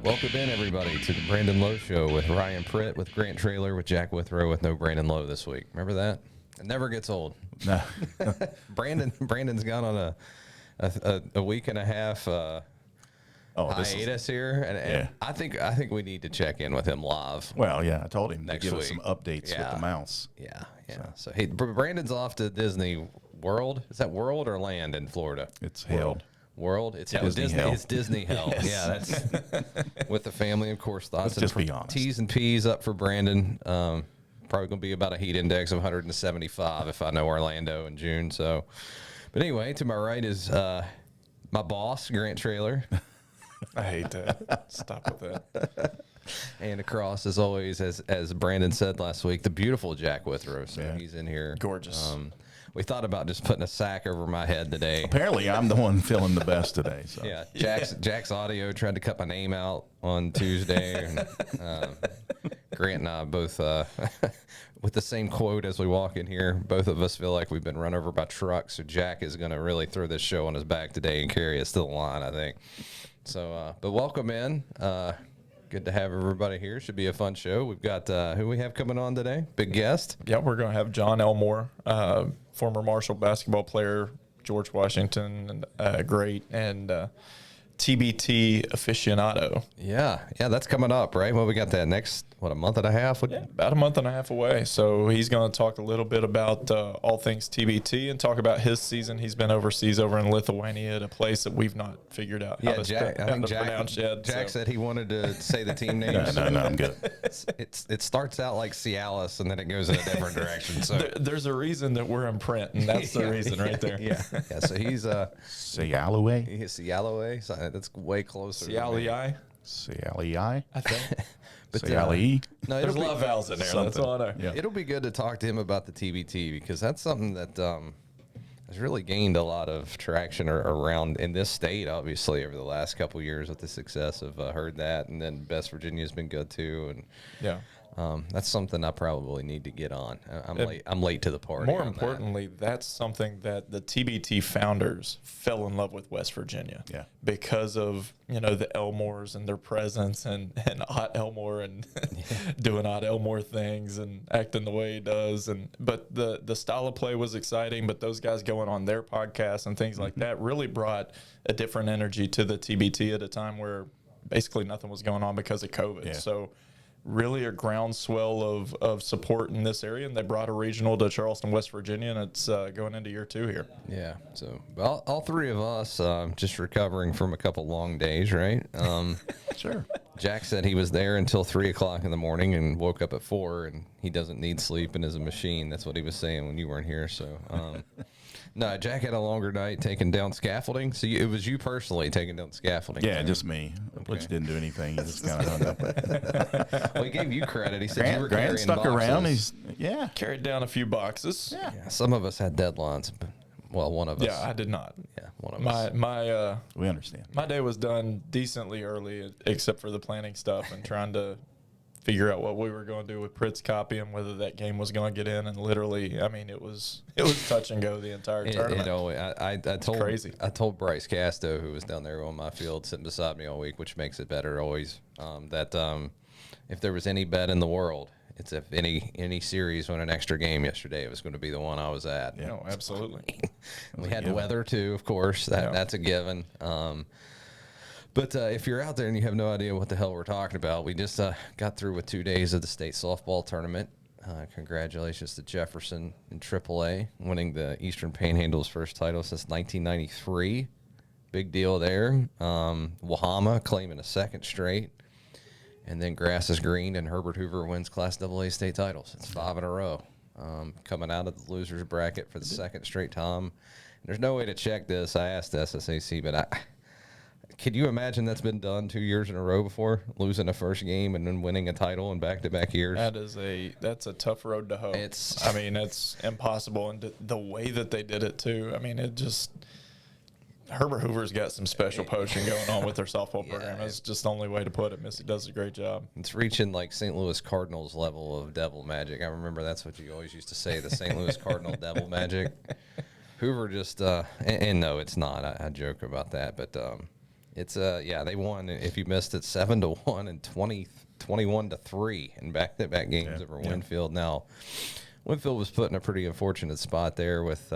Welcome in, everybody, to the Brandon Lowe Show with Ryan Pritt, with Grant Traylor, with Jack Withrow, with no Brandon Lowe this week. Remember that? It never gets old. No. Brandon's gone on a week and a half hiatus here, and yeah. I think we need to check in with him live. Well, yeah, I told him Next to give us week. some updates with the mouse. Yeah. So hey, Brandon's off to Disney World. Is that World or Land in Florida? It's held. World. It's Disney hell. It's Disney hell. Yes. Yeah, that's with the family, of course. Thoughts Let's just and be honest. T's and P's up for Brandon. Probably going to be about a heat index of 175 if I know Orlando in June. So, but anyway, to my right is my boss, Grant Traylor. I hate that. Stop with that. And across, as always, as Brandon said last week, the beautiful Jack Withrow. So Yeah. he's in here. Gorgeous. We thought about just putting a sack over my head today. Apparently, I'm the one feeling the best today. So. Yeah, Jack's audio tried to cut my name out on Tuesday. And, Grant and I both, with the same quote as we walk in here, both of us feel like we've been run over by trucks. So Jack is going to really throw this show on his back today and carry us to the line, I think. So, but welcome in. Good to have everybody here. Should be a fun show. We've got who we have coming on today. Big guest. Yeah, we're going to have Jon Elmore, former Marshall basketball player, George Washington, great, and TBT aficionado. Yeah, that's coming up, right? Well, we got that next, a month and a half? Yeah, about a month and a half away. So he's going to talk a little bit about all things TBT and talk about his season. He's been overseas over in Lithuania at a place that we've not figured out how to pronounce yet. Jack said he wanted to say the team names. No, I'm good. It starts out like Cialis, and then it goes in a different direction. So there's a reason that we're in print, and that's the reason right there. Yeah. So he's Cialis? he's Cialaway. So that's way closer. Ciaulai, Cialis? I think. But Cialis? no, There's a lot of vowels in there. That's all I know. Yeah. It'll be good to talk to him about the TBT because that's something that has really gained a lot of traction around in this state, obviously, over the last couple of years with the success of Herd That, and then Best Virginia's been good too, and Yeah. that's something I probably need to get on. I'm late to the party. More on that. importantly, that's something that the TBT founders fell in love with West Virginia. Yeah. Because of, the Elmores and their presence and Ott Elmore and doing Ott Elmore things and acting the way he does. But the style of play was exciting, but those guys going on their podcasts and things like that really brought a different energy to the TBT at a time where basically nothing was going on because of COVID. Yeah. So really a groundswell of support in this area, and they brought a regional to Charleston, West Virginia, and it's going into year 2 here. Yeah. So all three of us just recovering from a couple long days, right? Sure. Jack said he was there until 3 o'clock in the morning and woke up at 4, and he doesn't need sleep and is a machine. That's what he was saying when you weren't here. So, no, Jack had a longer night taking down scaffolding. So it was you personally taking down scaffolding. Yeah, right? just me. Butch didn't do anything. He just kind of hung up. Well, he gave you credit. He said you were Grant carrying stuck boxes. around. Carried down a few boxes. Yeah, some of us had deadlines. But, well, one of us. Yeah, I did not. Yeah, one of us. We understand. My day was done decently early, except for the planning stuff and trying to figure out what we were going to do with Pritt's copy and whether that game was going to get in. And literally, I mean, it was touch and go the entire tournament. I told crazy. I told Bryce Casto, who was down there on my field sitting beside me all week, which makes it better always, that if there was any bet in the world, it's if any series won an extra game yesterday, it was going to be the one I was at. No, absolutely. We had weather too, of course. That's a given. But if you're out there and you have no idea what the hell we're talking about, we just got through with 2 days of the state softball tournament. Congratulations to Jefferson in AAA, winning the Eastern Panhandle's first title since 1993. Big deal there. Wahama claiming a second straight. And then grass is green, and Herbert Hoover wins Class AA state titles. It's 5 in a row. Coming out of the losers bracket for the second straight time. And there's no way to check this. I asked SSAC, but could you imagine that's been done 2 years in a row before, losing a first game and then winning a title in back-to-back years? That's a tough road to hoe. It's impossible, and the way that they did it too. I mean, Herbert Hoover's got some special poaching going on with their softball program. That's just the only way to put it. Missy does a great job. It's reaching like St. Louis Cardinals level of devil magic. I remember that's what you always used to say, the St. Louis Cardinal devil magic. Hoover just, and no, it's not. I joke about that, but It's yeah, they won. If you missed it, 7-1 and 21-3 in back-to-back games over Winfield. Now, Winfield was put in a pretty unfortunate spot there with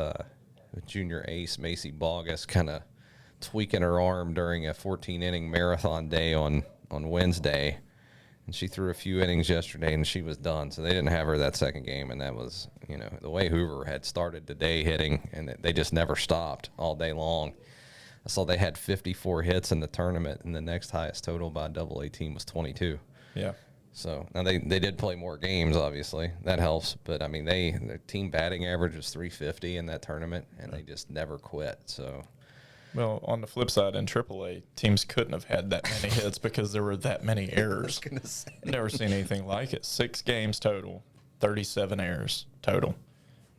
junior ace Macy Bogus kind of tweaking her arm during a 14-inning marathon day on Wednesday. And she threw a few innings yesterday, and she was done. So they didn't have her that second game, and that was, the way Hoover had started today hitting, and they just never stopped all day long. I saw they had 54 hits in the tournament, and the next highest total by a Double-A team was 22. Yeah. So now they did play more games, obviously. That helps. But, I mean, their team batting average was 350 in that tournament, and they just never quit. So. Well, on the flip side, in AAA, teams couldn't have had that many hits because there were that many errors. Never seen anything like it. 6 games total, 37 errors total.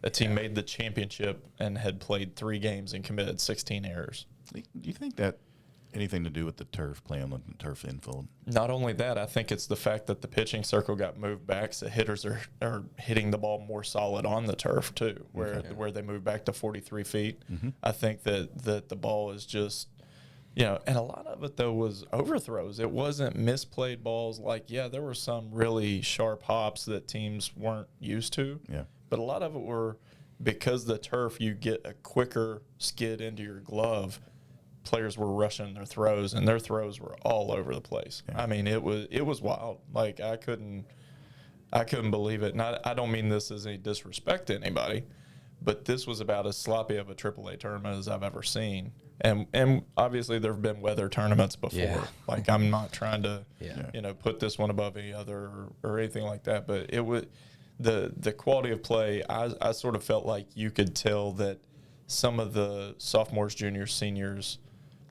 The team made the championship and had played 3 games and committed 16 errors. Do you think that anything to do with the turf, playing on the turf infield? Not only that, I think it's the fact that the pitching circle got moved back, so hitters are hitting the ball more solid on the turf too, where they moved back to 43 feet. Mm-hmm. I think that the ball is just, and a lot of it though was overthrows. It wasn't misplayed balls. Like, there were some really sharp hops that teams weren't used to. Yeah. But a lot of it were because the turf, you get a quicker skid into your glove. Players were rushing their throws, and their throws were all over the place. Yeah. I mean, it was wild. Like, I couldn't believe it. And I don't mean this as any disrespect to anybody, but this was about as sloppy of a AAA tournament as I've ever seen. And obviously there have been weather tournaments before. Yeah. Like, I'm not trying to put this one above any other or anything like that, but it was the quality of play. I sort of felt like you could tell that some of the sophomores, juniors, seniors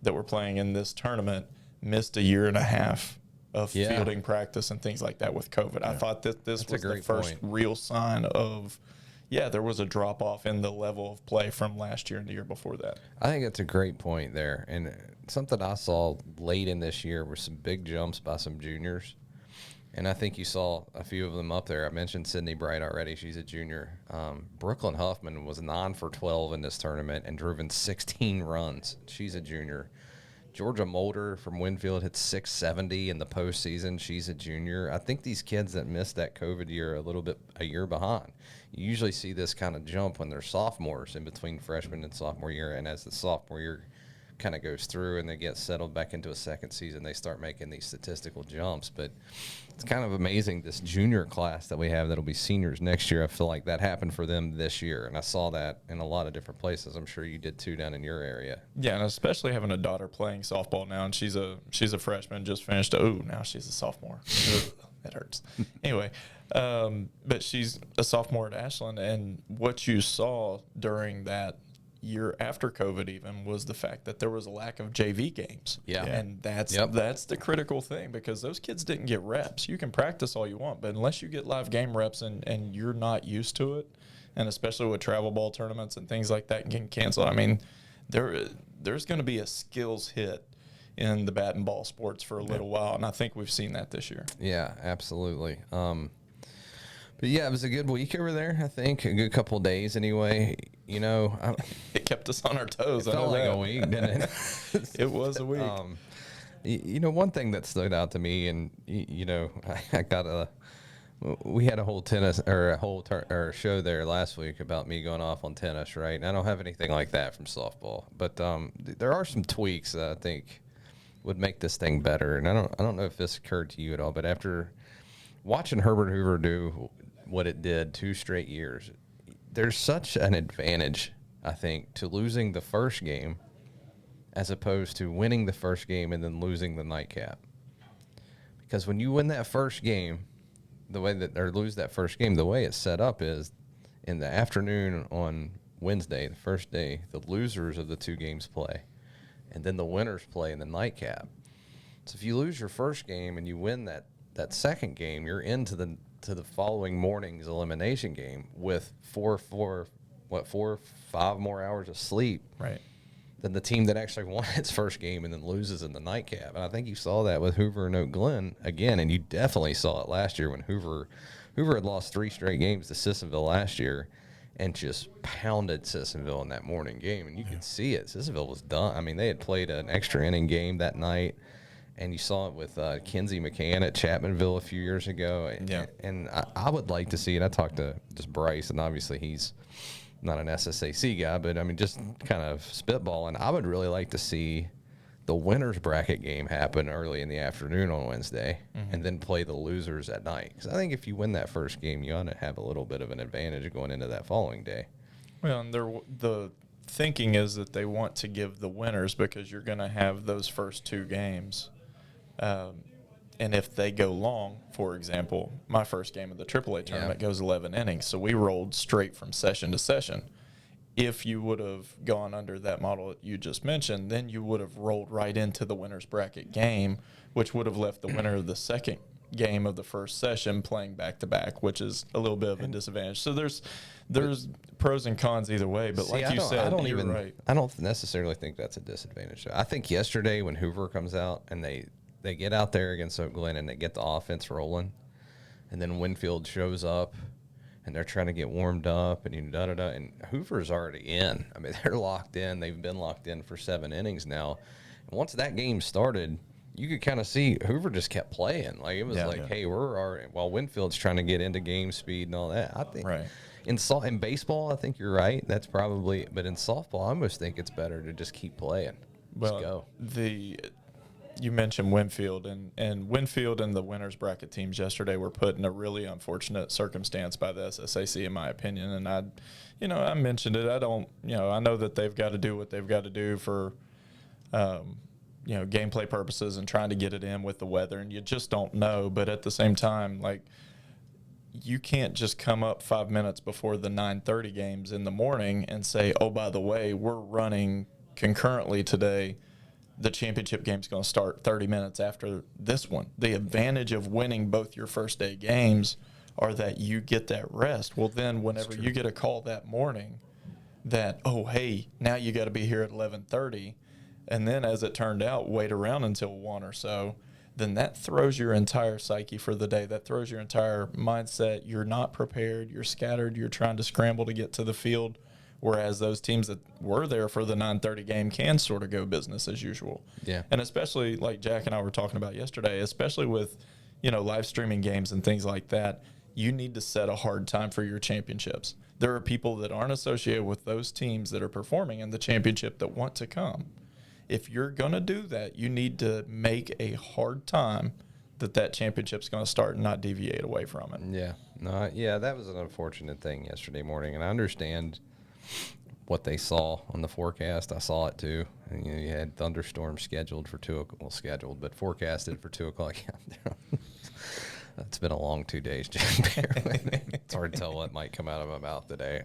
that were playing in this tournament missed a year and a half of fielding practice and things like that with COVID. I thought that this was the first real sign of, there was a drop-off in the level of play from last year and the year before that. I think that's a great point there. And something I saw late in this year were some big jumps by some juniors. And I think you saw a few of them up there. I mentioned Sydney Bright already. She's a junior. Brooklyn Huffman was 9 for 12 in this tournament and driven 16 runs. She's a junior. Georgia Mulder from Winfield hit 670 in the postseason. She's a junior. I think these kids that missed that COVID year are a year behind. You usually see this kind of jump when they're sophomores in between freshman and sophomore year. And as the sophomore year kind of goes through and they get settled back into a second season, they start making these statistical jumps. But it's kind of amazing, this junior class that we have that'll be seniors next year. I feel like that happened for them this year, and I saw that in a lot of different places. I'm sure you did too down in your area. Yeah, and especially having a daughter playing softball now, and she's a freshman, just finished. Oh, now she's a sophomore. That hurts. Anyway, but she's a sophomore at Ashland, and what you saw during that year after COVID even was the fact that there was a lack of JV games. Yeah. And that's the critical thing, because those kids didn't get reps. You can practice all you want, but unless you get live game reps and you're not used to it, and especially with travel ball tournaments and things like that getting canceled, I mean, there's going to be a skills hit in the bat and ball sports for a little while, and I think we've seen that this year. Yeah, absolutely. But yeah, it was a good week over there, I think. A good couple of days anyway. It kept us on our toes. It felt like a week, didn't it? It was a week. One thing that stood out to me, and, we had a whole tennis or a show there last week about me going off on tennis, right? And I don't have anything like that from softball. But there are some tweaks that I think would make this thing better. And I don't know if this occurred to you at all, but after watching Herbert Hoover do what it did 2 straight years, there's such an advantage, I think, to losing the first game as opposed to winning the first game and then losing the nightcap. Because when you win that first game, lose that first game, the way it's set up is in the afternoon on Wednesday, the first day, the losers of the 2 games play, and then the winners play in the nightcap. So if you lose your first game and you win that second game, you're into the following morning's elimination game with 4 or 5 more hours of sleep, right, than the team that actually won its first game and then loses in the nightcap. And I think you saw that with Hoover and Oak Glen again, and you definitely saw it last year when Hoover had lost 3 straight games to Sissonville last year, and just pounded Sissonville in that morning game. And you could see it. Sissonville was done. I mean, they had played an extra inning game that night, and you saw it with Kinsey McCann at Chapmanville a few years ago. Yeah. And I would like to see it. I talked to just Bryce, and obviously he's not an SSAC guy, but, I mean, just kind of spitballing. I would really like to see the winner's bracket game happen early in the afternoon on Wednesday, and then play the losers at night. Because I think if you win that first game, you ought to have a little bit of an advantage going into that following day. Well, and the thinking is that they want to give the winners, because you're going to have those first two games. And if they go long, for example, my first game of the AAA tournament goes 11 innings. So we rolled straight from session to session. If you would have gone under that model that you just mentioned, then you would have rolled right into the winner's bracket game, which would have left the winner of the second game of the first session playing back-to-back, which is a little bit of a disadvantage. So there's pros and cons either way. But like you said, you're right. I don't necessarily think that's a disadvantage. I think yesterday when Hoover comes out and they get out there against Oak Glen and they get the offense rolling, and then Winfield shows up, and they're trying to get warmed up, and and Hoover's already in. I mean, they're locked in. They've been locked in for 7 innings now. And once that game started, you could kind of see Hoover just kept playing. Like, it was hey, we're already, while Winfield's trying to get into game speed and all that. I think in baseball, I think you're right. That's probably, but in softball, I almost think it's better to just keep playing. Let's go. You mentioned Winfield, and Winfield and the winners bracket teams yesterday were put in a really unfortunate circumstance by the SSAC, in my opinion. And I mentioned it. I know that they've got to do what they've got to do for, gameplay purposes and trying to get it in with the weather, and you just don't know. But at the same time, like, you can't just come up 5 minutes before the 9:30 games in the morning and say, oh, by the way, we're running concurrently today. The championship game's going to start 30 minutes after this one. The advantage of winning both your first day games are that you get that rest. Well, then whenever you get a call that morning that, oh, hey, now you got to be here at 11:30, and then as it turned out, wait around until 1 or so, then that throws your entire psyche for the day. That throws your entire mindset. You're not prepared. You're scattered. You're trying to scramble to get to the field. Whereas those teams that were there for the 9:30 game can sort of go business as usual. Yeah. And especially like Jack and I were talking about yesterday, especially with, live streaming games and things like that, you need to set a hard time for your championships. There are people that aren't associated with those teams that are performing in the championship that want to come. If you're going to do that, you need to make a hard time that championship's going to start and not deviate away from it. Yeah. That was an unfortunate thing yesterday morning, and I understand what they saw on the forecast. I saw it too. And, you had thunderstorms scheduled for but forecasted for 2 o'clock. It's been a long 2 days, Jack. It's hard to tell what might come out of my mouth today.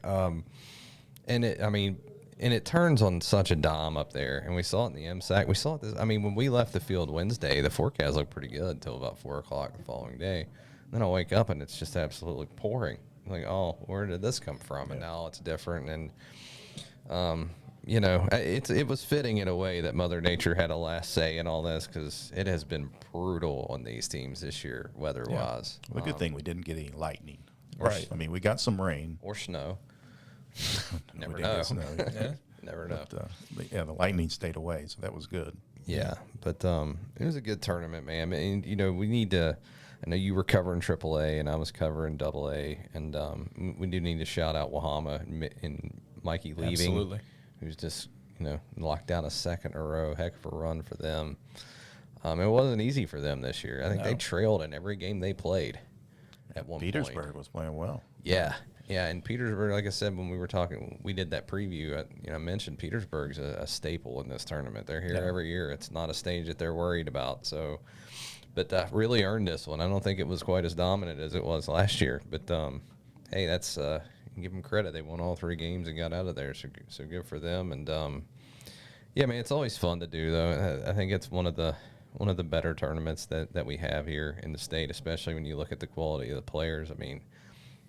And it turns on such a dime up there. And we saw it in the MSAC. We saw it when we left the field Wednesday, the forecast looked pretty good until about 4 o'clock the following day. Then I wake up and it's just absolutely pouring. Like, oh, where did this come from? And now it's different. And, it was fitting in a way that Mother Nature had a last say in all this, because it has been brutal on these teams this year, weather-wise. Well, the good thing we didn't get any lightning. Right. We got some rain. Or snow. Never We know. did get snow. Never know. But, the lightning stayed away, so that was good. Yeah, but it was a good tournament, man. And, we need to – I know you were covering AAA and I was covering AA, and we do need to shout out Wahama and Mikey leaving. Absolutely. Who's just, locked down a second in a row. Heck of a run for them. It wasn't easy for them this year. I think they trailed in every game they played at one Petersburg point. was playing well. Yeah, and Petersburg, like I said, when we were talking, we did that preview, I mentioned Petersburg's a staple in this tournament. They're here every year. It's not a stage that they're worried about, so... But really earned this one. I don't think it was quite as dominant as it was last year. But, hey, that's you can give them credit. They won all 3 games and got out of there, so good for them. And, it's always fun to do, though. I think it's one of the better tournaments that we have here in the state, especially when you look at the quality of the players.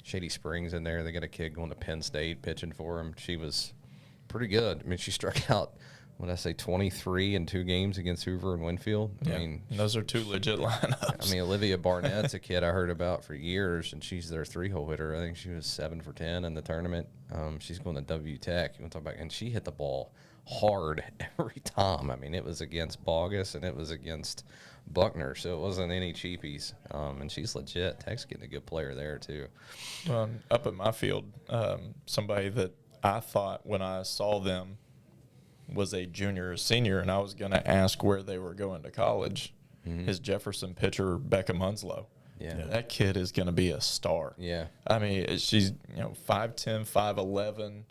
Shady Springs in there. They got a kid going to Penn State pitching for him. She was pretty good. She struck out what did I say, 23 in 2 games against Hoover and Winfield. Yeah. I mean, those are 2 legit lineups. I mean, Olivia Barnett's a kid I heard about for years, and she's their 3-hole hitter. I think she was 7 for 10 in the tournament. She's going to W Tech. You want to talk about, and she hit the ball hard every time. I mean, it was against Bogus and it was against Buckner, so it wasn't any cheapies. And she's legit. Tech's getting a good player there too. Up at my field, somebody that I thought when I saw them was a junior or senior, and I was going to ask where they were going to college, is Jefferson pitcher Becca Munslow. Yeah. That kid is going to be a star. Yeah. I mean, she's 5'10", 5'11",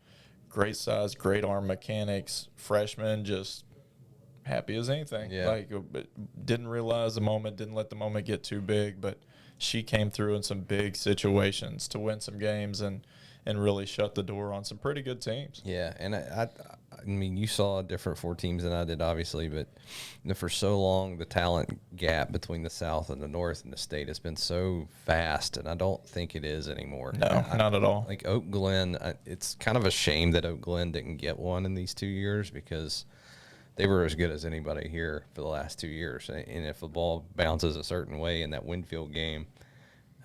great size, great arm mechanics, freshman, just happy as anything. Yeah. Like, didn't realize the moment, didn't let the moment get too big, but she came through in some big situations to win some games and really shut the door on some pretty good teams. Yeah, and I mean, you saw different 4 teams than I did, obviously, but for so long, the talent gap between the South and the North and the state has been so vast, and I don't think it is anymore. No, not at all. Like Oak Glen, it's kind of a shame that Oak Glen didn't get one in these 2 years because they were as good as anybody here for the last 2 years. And if the ball bounces a certain way in that Winfield game,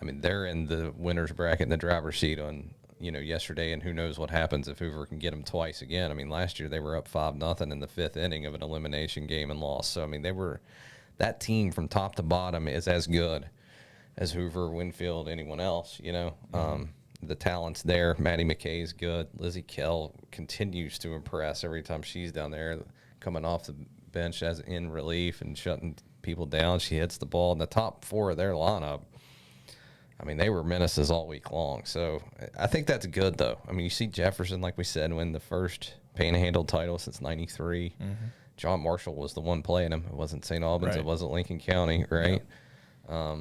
I mean, they're in the winner's bracket in the driver's seat on yesterday, and who knows what happens if Hoover can get them twice again. I mean, last year they were up 5-0 in the 5th inning of an elimination game and lost. So, I mean, that team from top to bottom is as good as Hoover, Winfield, anyone else, The talent's there. Maddie McKay's good. Lizzie Kell continues to impress every time she's down there, coming off the bench as in relief and shutting people down. She hits the ball in the top 4 of their lineup. I mean, they were menaces all week long. So I think that's good, though. I mean, you see Jefferson, like we said, win the first Panhandle title since '93. John Marshall was the one playing him. It wasn't St. Albans. Right. It wasn't Lincoln County, right? Yeah.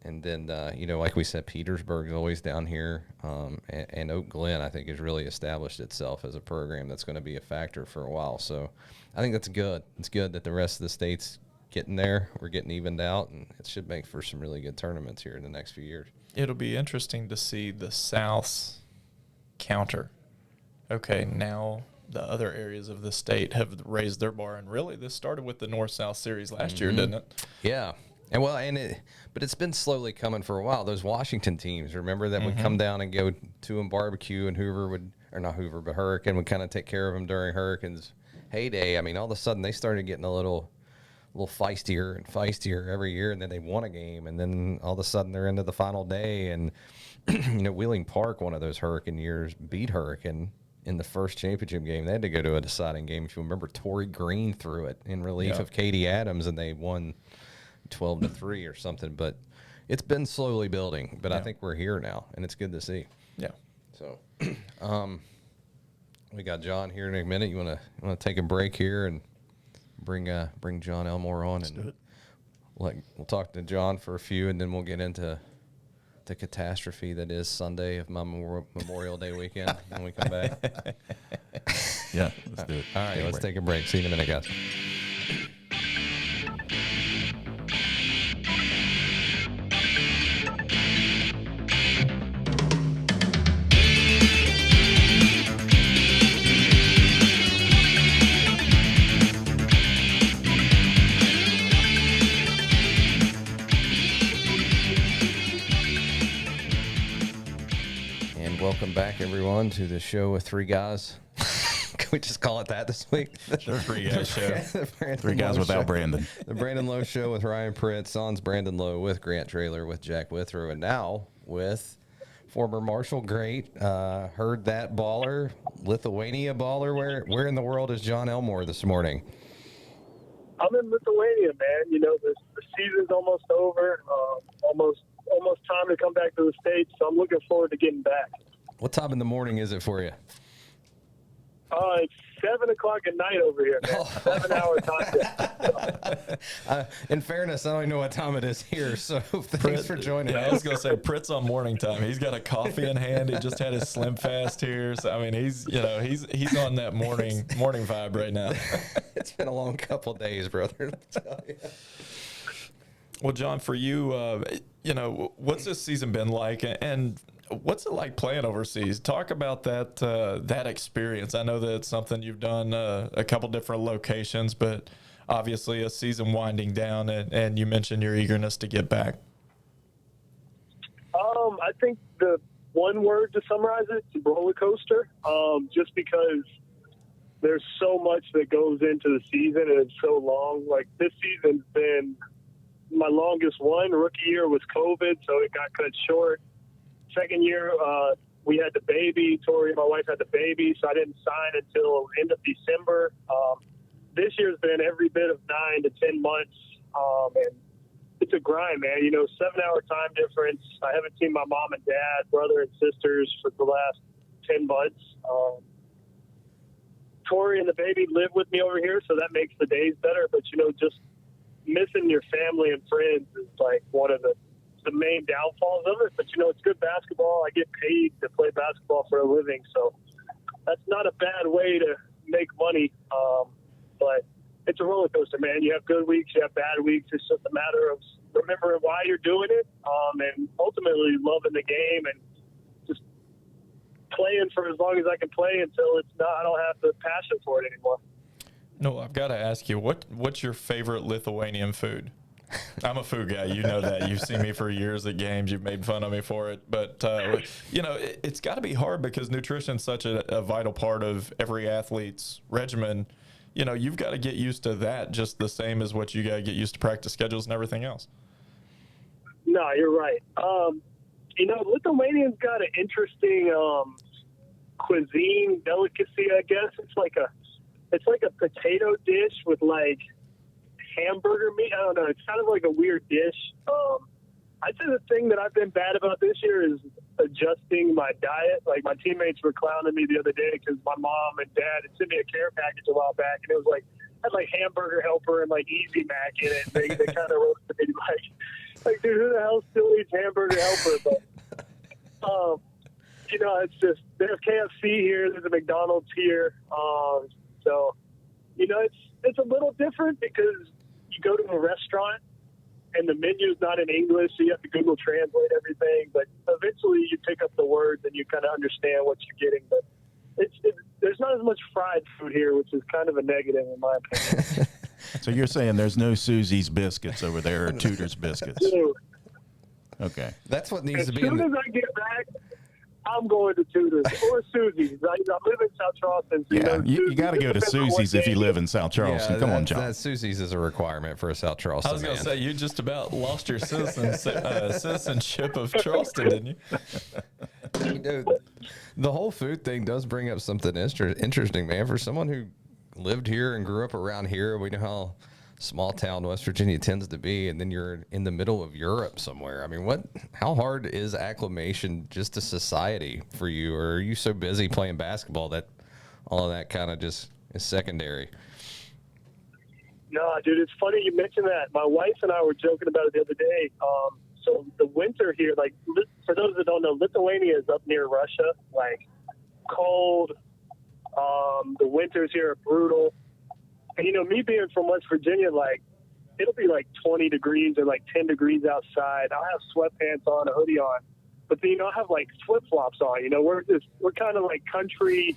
And then, like we said, Petersburg's always down here. And Oak Glen, I think, has really established itself as a program that's going to be a factor for a while. So I think that's good. It's good that the rest of the state's getting there. We're getting evened out, and it should make for some really good tournaments here in the next few years. It'll be interesting to see the South's counter. Okay, now the other areas of the state have raised their bar, and really this started with the North-South series last year, didn't it? Yeah. But it's been slowly coming for a while. Those Washington teams, remember that would come down and go to them barbecue, and Hurricane would kind of take care of them during Hurricane's heyday. I mean, all of a sudden they started getting a little feistier and feistier every year, and then they won a game, and then all of a sudden they're into the final day. And Wheeling Park, one of those Hurricane years, beat Hurricane in the first championship game. They had to go to a deciding game. If you remember, Tori Green threw it in relief of Katie Adams, and they won 12-3 or something. But it's been slowly building, but I think we're here now, and it's good to see. Yeah. So we got John here in a minute. You want to take a break here and bring Jon Elmore on? Let's do it. We'll talk to John for a few, and then we'll get into the catastrophe that is Sunday of my Memorial Day weekend when we come back. Yeah, let's do it. All right, let's take a break. See you in a minute, guys. Welcome back, everyone, to the show with 3 guys. Can we just call it that this week? The 3 Guys Show. 3 guys without Brandon. The Brandon Lowe Show with Ryan Pritt, Sans Brandon Lowe with Grant Traylor with Jack Withrow, and now with former Marshall great, Herd That baller, Lithuania baller. Where in the world is Jon Elmore this morning? I'm in Lithuania, man. The season's almost over. Almost time to come back to the States, so I'm looking forward to getting back. What time in the morning is it for you? It's 7 o'clock at night over here, man. 7-hour time. In fairness, I don't even know what time it is here, so thanks for joining us. I was going to say, Pritt's on morning time. He's got a coffee in hand. He just had his Slim Fast here. So, I mean, he's on that morning vibe right now. It's been a long couple days, brother. Well, John, for you, what's this season been like? And What's it like playing overseas? Talk about that experience. I know that it's something you've done a couple different locations, but obviously a season winding down, and you mentioned your eagerness to get back. I think the one word to summarize it is roller coaster, just because there's so much that goes into the season and it's so long. Like this season's been my longest one. Rookie year was COVID, so it got cut short. Second year, we had the baby. Tori, my wife, had the baby, so I didn't sign until end of December. This year's been every bit of 9 to 10 months, and it's a grind, man. 7-hour time difference. I haven't seen my mom and dad, brother and sisters for the last 10 months. Tori and the baby live with me over here, so that makes the days better. But, just missing your family and friends is like one of the main downfalls of it. But, it's good basketball. I get paid to play basketball for a living, so that's not a bad way to make money. But it's a roller coaster, man. You have good weeks, you have bad weeks. It's just a matter of remembering why you're doing it, and ultimately loving the game and just playing for as long as I can play until I don't have the passion for it anymore. No, I've got to ask you, what's your favorite Lithuanian food? I'm a food guy. You know that. You've seen me for years at games. You've made fun of me for it. But, it's got to be hard because nutrition's such a vital part of every athlete's regimen. You've got to get used to that just the same as what you got to get used to practice schedules and everything else. No, you're right. Lithuanians got an interesting cuisine delicacy, I guess. It's like a potato dish with like hamburger meat. I don't know. It's kind of like a weird dish. I'd say the thing that I've been bad about this year is adjusting my diet. Like my teammates were clowning me the other day because my mom and dad had sent me a care package a while back, and it was like had like Hamburger Helper and like Easy Mac in it. They kind of roasted me like, dude, who the hell still eats Hamburger Helper? But it's just there's KFC here, there's a McDonald's here, so it's a little different because you go to a restaurant and the menu's not in English, so you have to Google Translate everything. But eventually you pick up the words and you kind of understand what you're getting. But there's not as much fried food here, which is kind of a negative in my opinion. So you're saying there's no Susie's biscuits over there or Tudor's biscuits? Dude, Okay. That's what needs as to be. soon as I get back, I'm going to Tudor's or Susie's. I live in South Charleston. So Yeah, you got to go to Susie's if you live in South Charleston. Come on, John. That Susie's is a requirement for a South Charleston. I was going to man. say, you just about lost your citizenship of Charleston, didn't you? The whole food thing does bring up something interesting, man. For someone who lived here and grew up around here, we know how small town West Virginia tends to be, and then you're in the middle of Europe somewhere. I mean, how hard is acclimation just to society for you? Or are you so busy playing basketball that all of that kind of just is secondary? No, dude, it's funny you mentioned that. My wife and I were joking about it the other day. So the winter here, like for those that don't know, Lithuania is up near Russia, like cold. The winters here are brutal. And, me being from West Virginia, like, it'll be like 20 degrees or like 10 degrees outside. I'll have sweatpants on, a hoodie on. But then, I'll have like flip-flops on. We're kind of like country,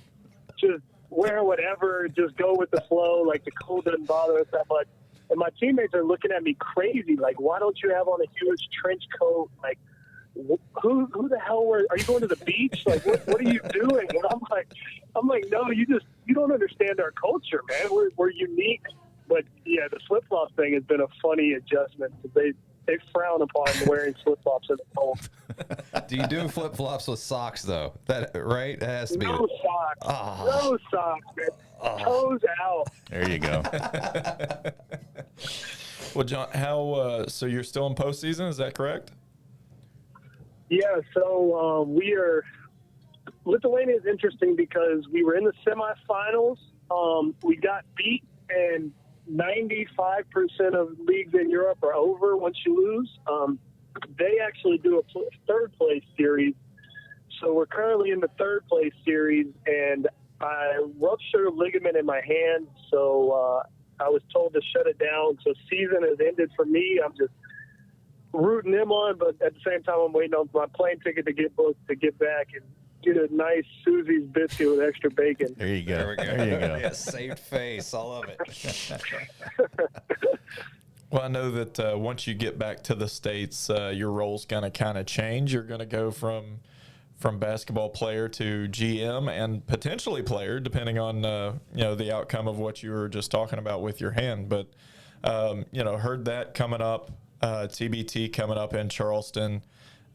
just wear whatever, just go with the flow. Like the cold doesn't bother us that much. And my teammates are looking at me crazy. Like, why don't you have on a huge trench coat? Like, who the hell are you going to the beach? Like, what are you doing? And I'm like, no, you don't understand our culture, man. We're unique. But yeah, the flip flop thing has been a funny adjustment because they frown upon wearing flip flops in the cold. Do you do flip flops with socks though? That right? That has to be No socks. Oh. No socks, man. Toes out. There you go. Well, John, so you're still in postseason? Is that correct? Yeah, so Lithuania is interesting because we were in the semifinals. We got beat, and 95% of leagues in Europe are over once you lose. They actually do a third-place series. So we're currently in the third-place series, and I ruptured a ligament in my hand, so I was told to shut it down. So season has ended for me. I'm just rooting them on, but at the same time, I'm waiting on my plane ticket to get booked to get back and get a nice Susie's biscuit with extra bacon. There you go. There we go. There you go. Yeah, saved face. I love it. Well, I know that once you get back to the States, your role's going to kind of change. You're going to go from basketball player to GM and potentially player, depending on the outcome of what you were just talking about with your hand. But heard that coming up, TBT coming up in Charleston.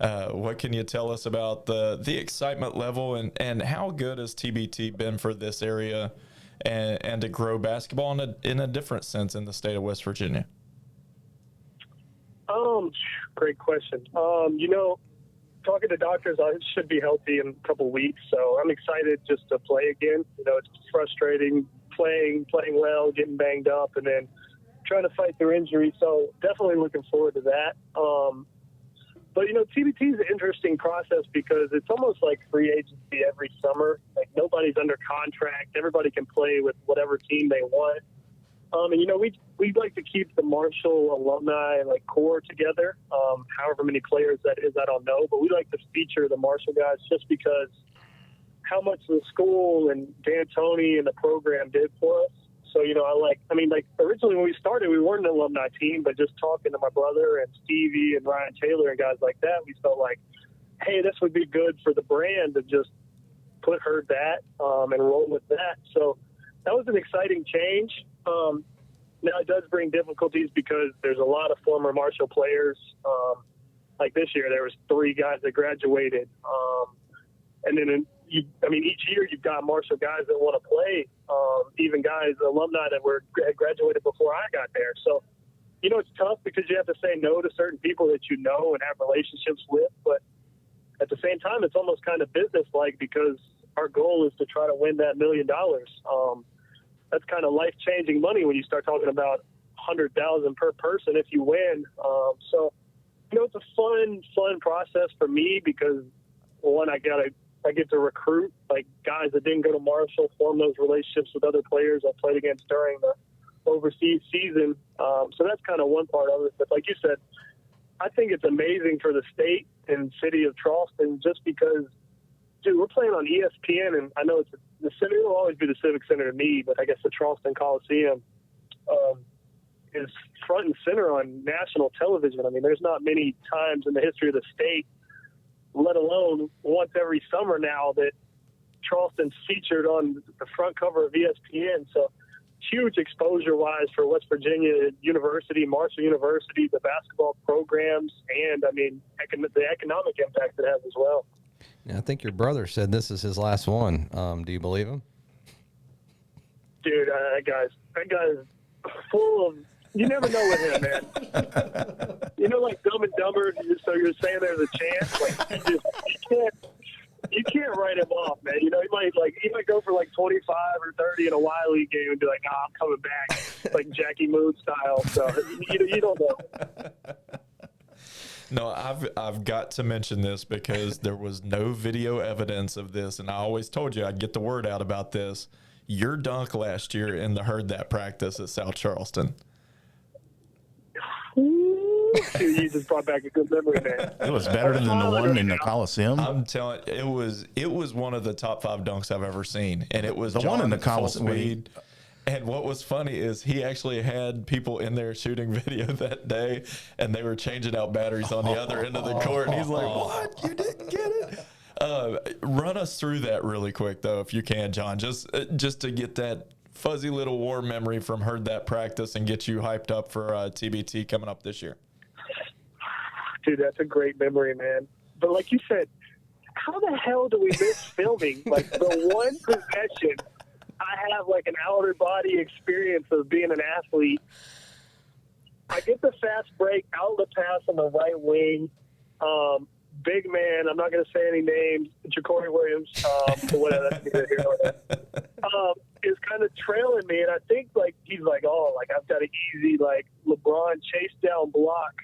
What can you tell us about the excitement level and how good has TBT been for this area and to grow basketball in a different sense in the state of West Virginia? Great question. Talking to doctors, I should be healthy in a couple weeks, so I'm excited just to play again. It's frustrating playing well, getting banged up, and then trying to fight through injury. So definitely looking forward to that. But TBT is an interesting process because it's almost like free agency every summer. Like nobody's under contract. Everybody can play with whatever team they want. And we'd like to keep the Marshall alumni core together. However many players that is, I don't know, but we like to feature the Marshall guys just because how much the school and Dan Toney and the program did for us. So originally when we started, we weren't an alumni team, but just talking to my brother and Stevie and Ryan Taylor and guys like that, we felt like, hey, this would be good for the brand to just put Herd That and roll with that. So that was an exciting change. Now it does bring difficulties because there's a lot of former Marshall players. Like this year, there was 3 guys that graduated. And then each year you've got Marshall guys that want to play, even guys, alumni that had graduated before I got there. So, it's tough because you have to say no to certain people that you know and have relationships with. But at the same time, it's almost kind of business-like because our goal is to try to win that $1 million. That's kind of life-changing money when you start talking about $100,000 per person if you win. So, it's a fun process for me because, one, I get to recruit guys that didn't go to Marshall, form those relationships with other players I played against during the overseas season. So that's kind of one part of it. But like you said, I think it's amazing for the state and city of Charleston just because, dude, we're playing on ESPN, and I know the center will always be the Civic Center to me, but I guess the Charleston Coliseum is front and center on national television. There's not many times in the history of the state, let alone once every summer now, that Charleston's featured on the front cover of ESPN. So huge exposure-wise for West Virginia University, Marshall University, the basketball programs, and, the economic impact it has as well. I think your brother said this is his last one. Do you believe him? Dude, that guy's full of. You never know with him, man. Like Dumb and Dumber. So you're saying there's a chance. You can't write him off, man. He might go for 25 or 30 in a Y-League game and be like, I'm coming back, like Jackie Moon style. So you don't know. No, I've got to mention this because there was no video evidence of this, and I always told you I'd get the word out about this. Your dunk last year in the Herd That practice at South Charleston. You just brought back a good memory, man. It was better than the one in the Coliseum. I'm telling you, it was one of the top 5 dunks I've ever seen, and it was the one in the Coliseum. And what was funny is he actually had people in there shooting video that day, and they were changing out batteries on the other end of the court. And he's like, "What? You didn't get it?" Run us through that really quick, though, if you can, Jon, just to get that fuzzy little warm memory from Herd That practice and get you hyped up for TBT coming up this year. Dude, that's a great memory, man. But like you said, how the hell do we miss filming? The one possession I have an outer body experience of being an athlete. I get the fast break, outlet pass on the right wing. Big man, I'm not going to say any names, Ja'Cory Williams, whatever, that's neither here nor there, is kind of trailing me. And I think he's I've got an easy LeBron chase down block.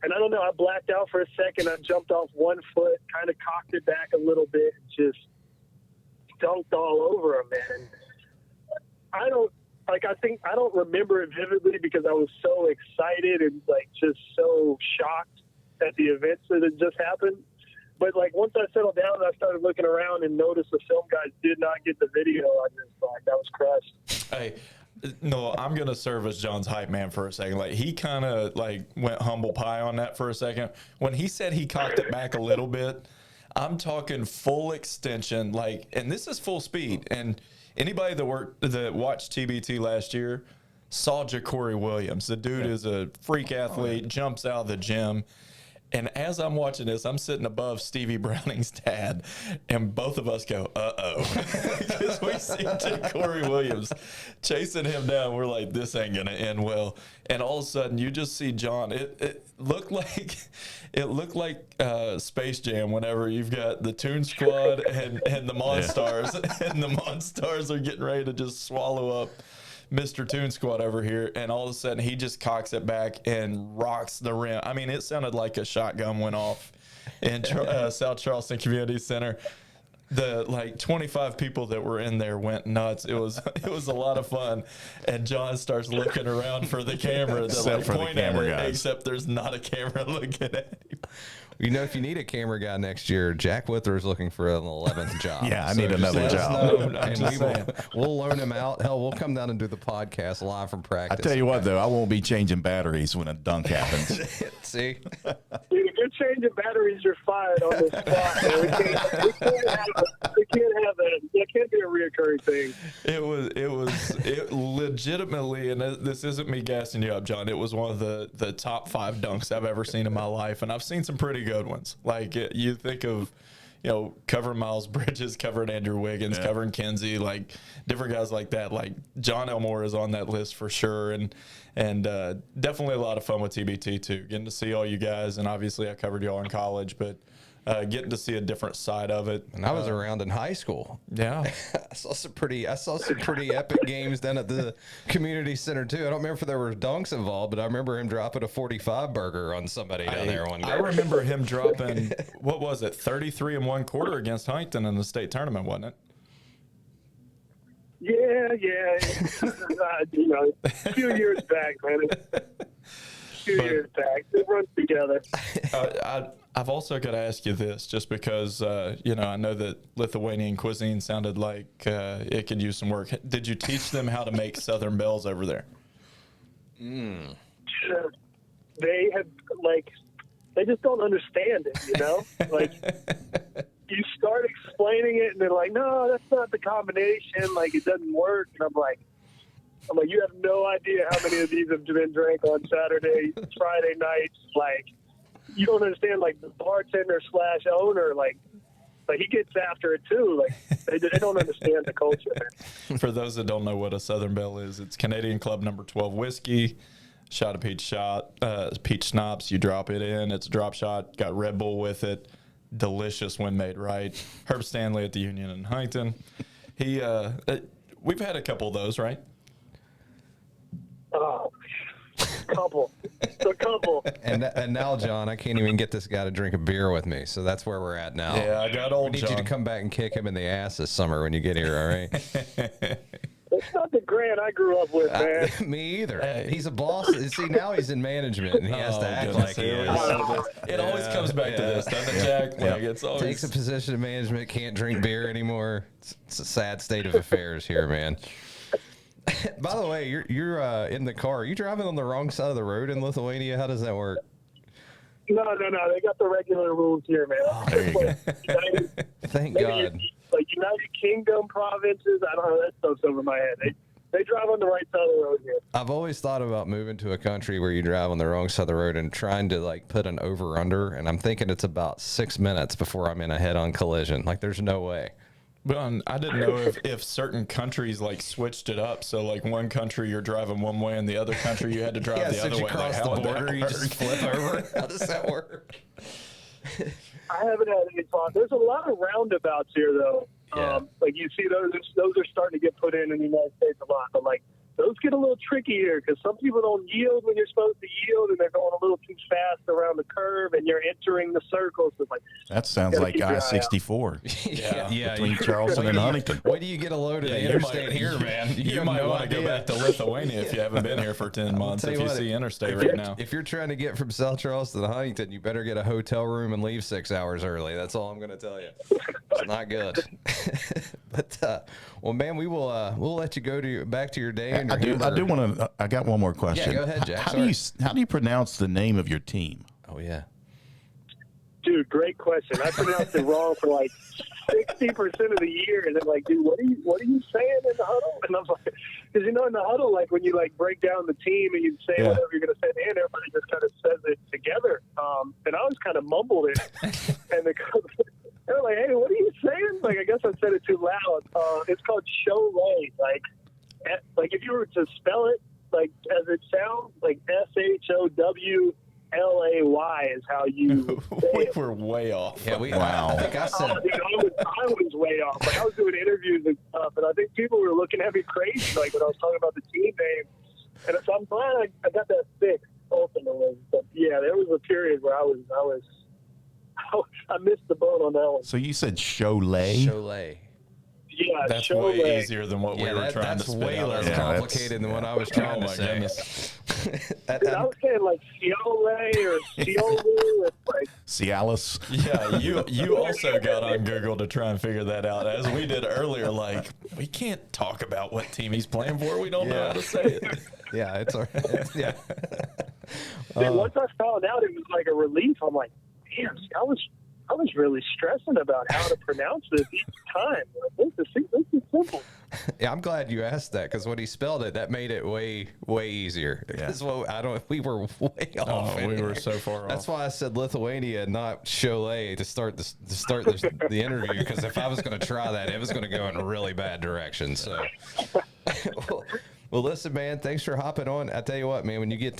And I don't know, I blacked out for a second. I jumped off one foot, kind of cocked it back a little bit, and just dunked all over him, man. like, I don't remember it vividly because I was so excited and like just so shocked at the events that had just happened. But like once I settled down and I started looking around and noticed the film guys did not get the video, I just like I was crushed. Hey, no, I'm gonna serve as John's hype man for a second. Like he kind of like went humble pie on that for a second. When he said he cocked it back a little bit, I'm talking full extension. Like, and this is full speed. And anybody that watched TBT last year saw Ja'Cory Williams. The dude is a freak athlete, jumps out of the gym. And as I'm watching this, I'm sitting above Stevie Browning's dad, and both of us go, uh-oh. Because we see Ja'Cory Williams chasing him down. We're like, this ain't going to end well. And all of a sudden, you just see John. It looked like Space Jam whenever you've got the Toon Squad and the Monstars, and the Monstars are getting ready to just swallow up Mr. Toon Squad over here, and all of a sudden he just cocks it back and rocks the rim. I mean, it sounded like a shotgun went off in South Charleston Community Center. The like 25 people that were in there went nuts. It was a lot of fun. And John starts looking around for the camera to like point at it, except there's not a camera looking at him. You know, if you need a camera guy next year, Jack Wither's looking for an 11th job. Yeah, I need another job. And we'll loan him out. Hell, we'll come down and do the podcast live from practice. I tell you what, though, I won't be changing batteries when a dunk happens. See? Dude, if you're changing batteries, you're fired on the spot. Man. We can't have that. That can't be a reoccurring thing. It legitimately, and this isn't me gassing you up, John. It was one of the top 5 dunks I've ever seen in my life, and I've seen some pretty good ones. Like you think of, covering Miles Bridges, covering Andrew Wiggins, covering Kenzie, like different guys like that. Like Jon Elmore is on that list for sure, and definitely a lot of fun with TBT too. Getting to see all you guys, and obviously I covered y'all in college, but getting to see a different side of it. And I was around in high school. Yeah, I saw some pretty epic games down at the community center too. I don't remember if there were dunks involved, but I remember him dropping a 45 burger on somebody down there one day. I remember him dropping, what was it, 33 1/4 against Huntington in the state tournament, wasn't it? Yeah. A few years back, man. Years back. It runs together. I've also got to ask you this, just because, I know that Lithuanian cuisine sounded like it could use some work. Did you teach them how to make Southern bells over there? They have, they just don't understand it, Like, you start explaining it, and they're like, no, that's not the combination. Like, it doesn't work. And I'm like, you have no idea how many of these have been drank on Saturday, Friday nights. Like, you don't understand, like, the bartender / owner, like he gets after it too. Like, they don't understand the culture. For those that don't know what a Southern Belle is, it's Canadian Club number 12 whiskey, shot of peach schnapps. You drop it in. It's a drop shot. Got Red Bull with it. Delicious when made right. Herb Stanley at the Union in Huntington. We've had a couple of those, right? Oh, a couple. And now, John, I can't even get this guy to drink a beer with me. So that's where we're at now. Yeah, I got old We need John. you to come back and kick him in the ass this summer when you get here, all right? That's not the Grant I grew up with, man. Me either. Hey. He's a boss. See, now he's in management, and he has to act like he is. It always comes back to this, doesn't it, Jack? Like, it's always... Takes a position of management, can't drink beer anymore. It's a sad state of affairs here, man. By the way, you're in the car. Are you driving on the wrong side of the road in Lithuania? How does that work? No. They got the regular rules here, man. Oh, there you go. Thank God. Like United Kingdom provinces, I don't know. That stuff's over my head. They drive on the right side of the road here. I've always thought about moving to a country where you drive on the wrong side of the road and trying to like put an over-under, and I'm thinking it's about 6 minutes before I'm in a head-on collision. Like, there's no way. But I didn't know if certain countries like switched it up. So like one country you're driving one way, and the other country you had to drive the other way. Cross like, the how border, you just flip over. How does that work? I haven't had any thought. There's a lot of roundabouts here, though. Yeah. Like you see, those are starting to get put in the United States a lot. But like those get a little tricky here because some people don't yield when you're supposed to yield, and they're going a little too fast around the curve, and you're entering the circles. So like, That sounds like I-64 between Charleston and Huntington. Wait do you get a load of the interstate here, man? You might want to go back to Lithuania if you haven't been here for 10 months. If you see interstate right now. If you're trying to get from South Charleston to Huntington, you better get a hotel room and leave 6 hours early. That's all I'm going to tell you. It's not good. But well, man, we will we'll let you go back to your day. And I do want to. I got one more question. Yeah, go ahead, Jack. How do you pronounce the name of your team? Oh yeah, dude, great question. I pronounced it wrong for like 60% of the year, and they're like, dude, what are you saying in the huddle? And I'm like, because in the huddle, like when you like break down the team and you say whatever you're going to say, and everybody just kind of says it together. And I was kind of mumbled it, and they're like, hey, what are you saying? Like, I guess I said it too loud. It's called Šiauliai. Like if you were to spell it like as it sounds, like Showlay is how you say We it. were way off. yeah. I think I said. Dude, I was way off. Like, I was doing interviews and stuff, and I think people were looking at me crazy, like when I was talking about the team name. And so I'm glad I got that fixed ultimately. But yeah, there was a period where I missed the boat on that one. So you said Šiauliai? Šiauliai. Yeah, That's Šiauliai. way easier than what we were trying to spit way out. less complicated than what I was trying to say. Goodness. Dude, I was saying like Šiauliai or Šiauliai. It's like, Cialis? Yeah, you also got on Google to try and figure that out, as we did earlier. Like, we can't talk about what team he's playing for. We don't know how to say it. Yeah, it's all right. Yeah. dude, once I found out, it was like a relief. I'm like, damn, I was really stressing about how to pronounce this each time. Like, this is simple. Yeah, I'm glad you asked that because when he spelled it, that made it way easier. Because we were way off. We were so far off. That's why I said Lithuania, not Šiauliai, to start the interview. Because if I was going to try that, it was going to go in a really bad direction. So. Well, listen, man, thanks for hopping on. I tell you what, man, when you get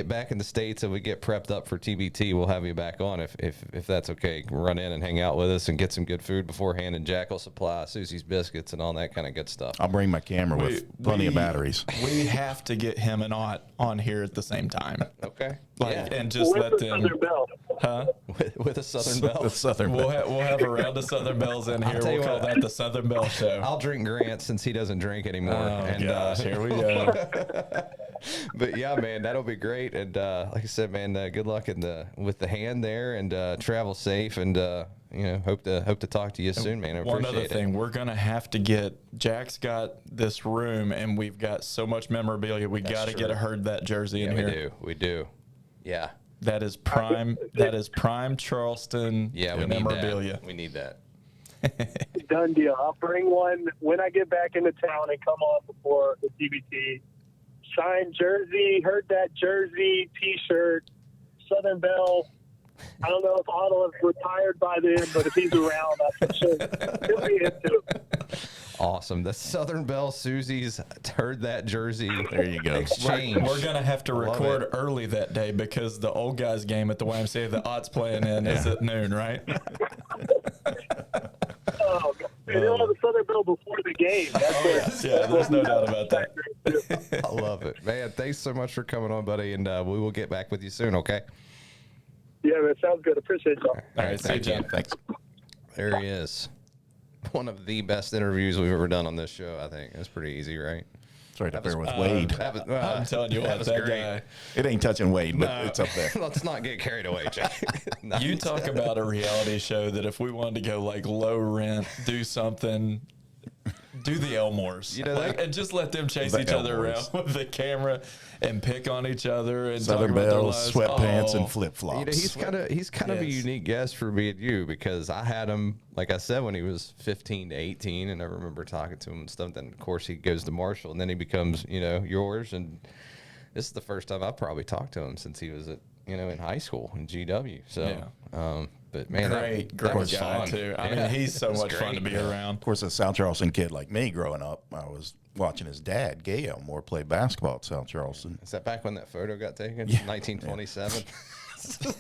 back in the States and we get prepped up for TBT, we'll have you back on if that's okay. Run in and hang out with us and get some good food beforehand, and Jack will supply Susie's biscuits and all that kind of good stuff. I'll bring my camera with plenty of batteries. We have to get him and Ott on here at the same time. Okay. And just let them. Huh? With a Southern Belle. The Southern Belle. We'll have a round of Southern Bells in here. We'll call that the Southern Belle Show. I'll drink Grant since he doesn't drink anymore. Oh, gosh, here we go. But yeah, man, that'll be great. And like I said, man, good luck with the hand there, and travel safe. And hope to talk to you soon, man. I One appreciate other thing, we're gonna have to get. Jack's got this room, and we've got so much memorabilia. We got to get a Herd That jersey in here. We do. Yeah. That is prime. That is prime Charleston. Yeah, we memorabilia. Need that. We need that. Done deal. I'll bring one when I get back into town and come on before the TBT. Signed jersey, Herd That jersey, T-shirt, Southern Belle. I don't know if Otto is retired by then, but if he's around, I'm sure he'll be into it. Awesome. The Southern Belle Susie's Herd That jersey. There you go. Exchange. We're gonna have to record early that day because the old guys game at the YMCA that Ott's playing in is at noon, right? Oh, you'll have the Southern Belle before the game. That's Yeah, there's no doubt about that. I love it. Man, thanks so much for coming on, buddy, and we will get back with you soon, okay? Yeah, man, sounds good. Appreciate y'all. All right, see you, John. Thanks. There he is. One of the best interviews we've ever done on this show, I think. It's pretty easy, right? It's right up there with Wade. I'm telling you what, that guy. It ain't touching Wade, but it's up there. Let's not get carried away, Jack. No. You talk about a reality show that if we wanted to go like low rent, do something, do the Elmores, and just let them chase each other around with the camera and pick on each other and Southern talk about their Bells, lives. sweatpants, and flip flops. He's kind of a Yes. unique guest for me and you, because I had him, like I said, when he was 15 to 18, and I remember talking to him and stuff. Then of course he goes to Marshall, and then he becomes yours. And this is the first time I've probably talked to him since he was at in high school in GW. So, but man, great that was guy fun. too. I mean, he's so much fun to be Of around. course, a South Charleston kid like me growing up, I was watching his dad, Gay Elmore, play basketball at South Charleston. Is that back when that photo got taken? 1927.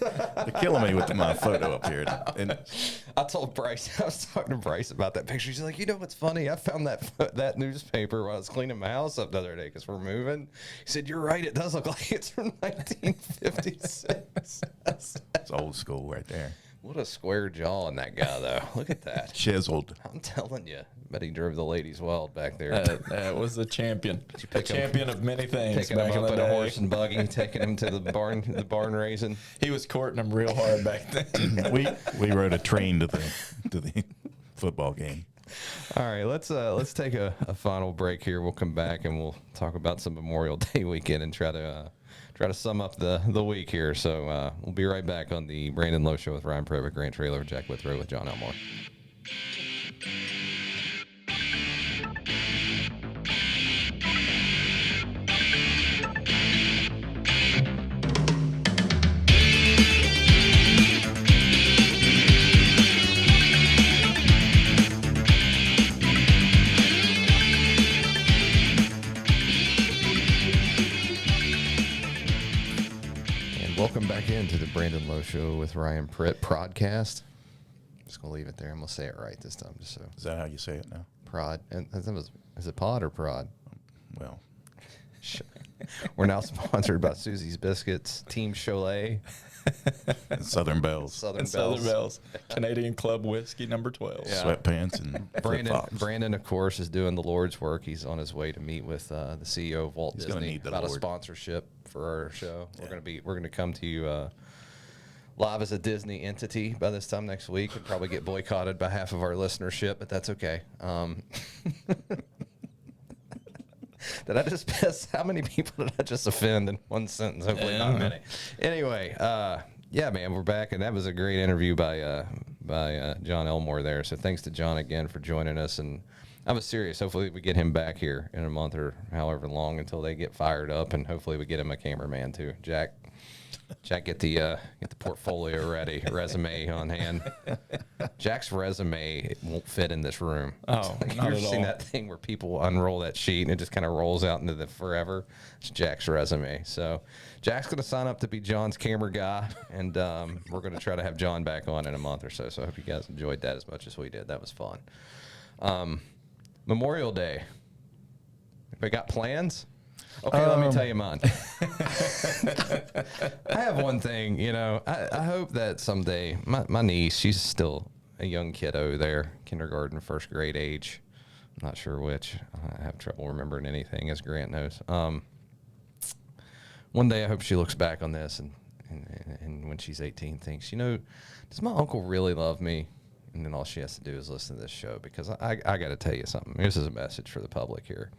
They're killing me with my photo up here. And I told Bryce, I was talking to Bryce about that picture. She's like, you know what's funny? I found that newspaper while I was cleaning my house up the other day because we're moving. He said, you're right. It does look like it's from 1956. it's old school right there. What a square jaw in that guy, though. Look at that. Chiseled. I'm telling you. Bet he drove the ladies wild back there. That was a champion. A champion of many things. Picking back him in up the in a day. horse and buggy, taking him to the barn raising. He was courting them real hard back then. we rode a train to the football game. All right, let's take a final break here. We'll come back and we'll talk about some Memorial Day weekend and try to sum up the week here. So we'll be right back on the Brandon Lowe Show with Ryan Pritt, Grant Trailer, Jack Withrow with Jon Elmore. Welcome back into the Brandon Lowe Show with Ryan Pritt podcast. Just gonna leave it there. I'm gonna say it right this time. Just so. Is that how you say it now? Prod. And is it pod or prod? Well, we're now sponsored by Susie's Biscuits, Team Šiauliai, and Southern Bells. Southern Southern Bells. Bells. Canadian Club Whiskey number 12. Yeah. Sweatpants and flip-flops. Brandon, of course, is doing the Lord's work. He's on his way to meet with the CEO of Walt He's gonna Disney need the about a Lord. sponsorship for our show. Yeah. We're gonna come to you live as a Disney entity by this time next week, and probably get boycotted by half of our listenership, but that's okay. Did I just piss? How many people did I just offend in one sentence? Hopefully not many. Anyway, yeah, man, we're back, and that was a great interview by Jon Elmore there. So thanks to Jon again for joining us. And I was serious. Hopefully we get him back here in a month or however long until they get fired up, and hopefully we get him a cameraman too. Jack, get the portfolio ready, resume on hand. Jack's resume won't fit in this room. Oh, Like, not you've at seen all. that thing where people unroll that sheet and it just kind of rolls out into the forever. It's Jack's resume. So Jack's going to sign up to be Jon's camera guy, and we're going to try to have Jon back on in a month or so. So I hope you guys enjoyed that as much as we did. That was fun. Memorial Day. We got plans? Okay, let me tell you mine. I have one thing, I hope that someday my niece, she's still a young kiddo there, kindergarten, first grade age. I'm not sure which. I have trouble remembering anything, as Grant knows. One day I hope she looks back on this and when she's 18 thinks, does my uncle really love me? And then all she has to do is listen to this show, because I got to tell you something. This is a message for the public here.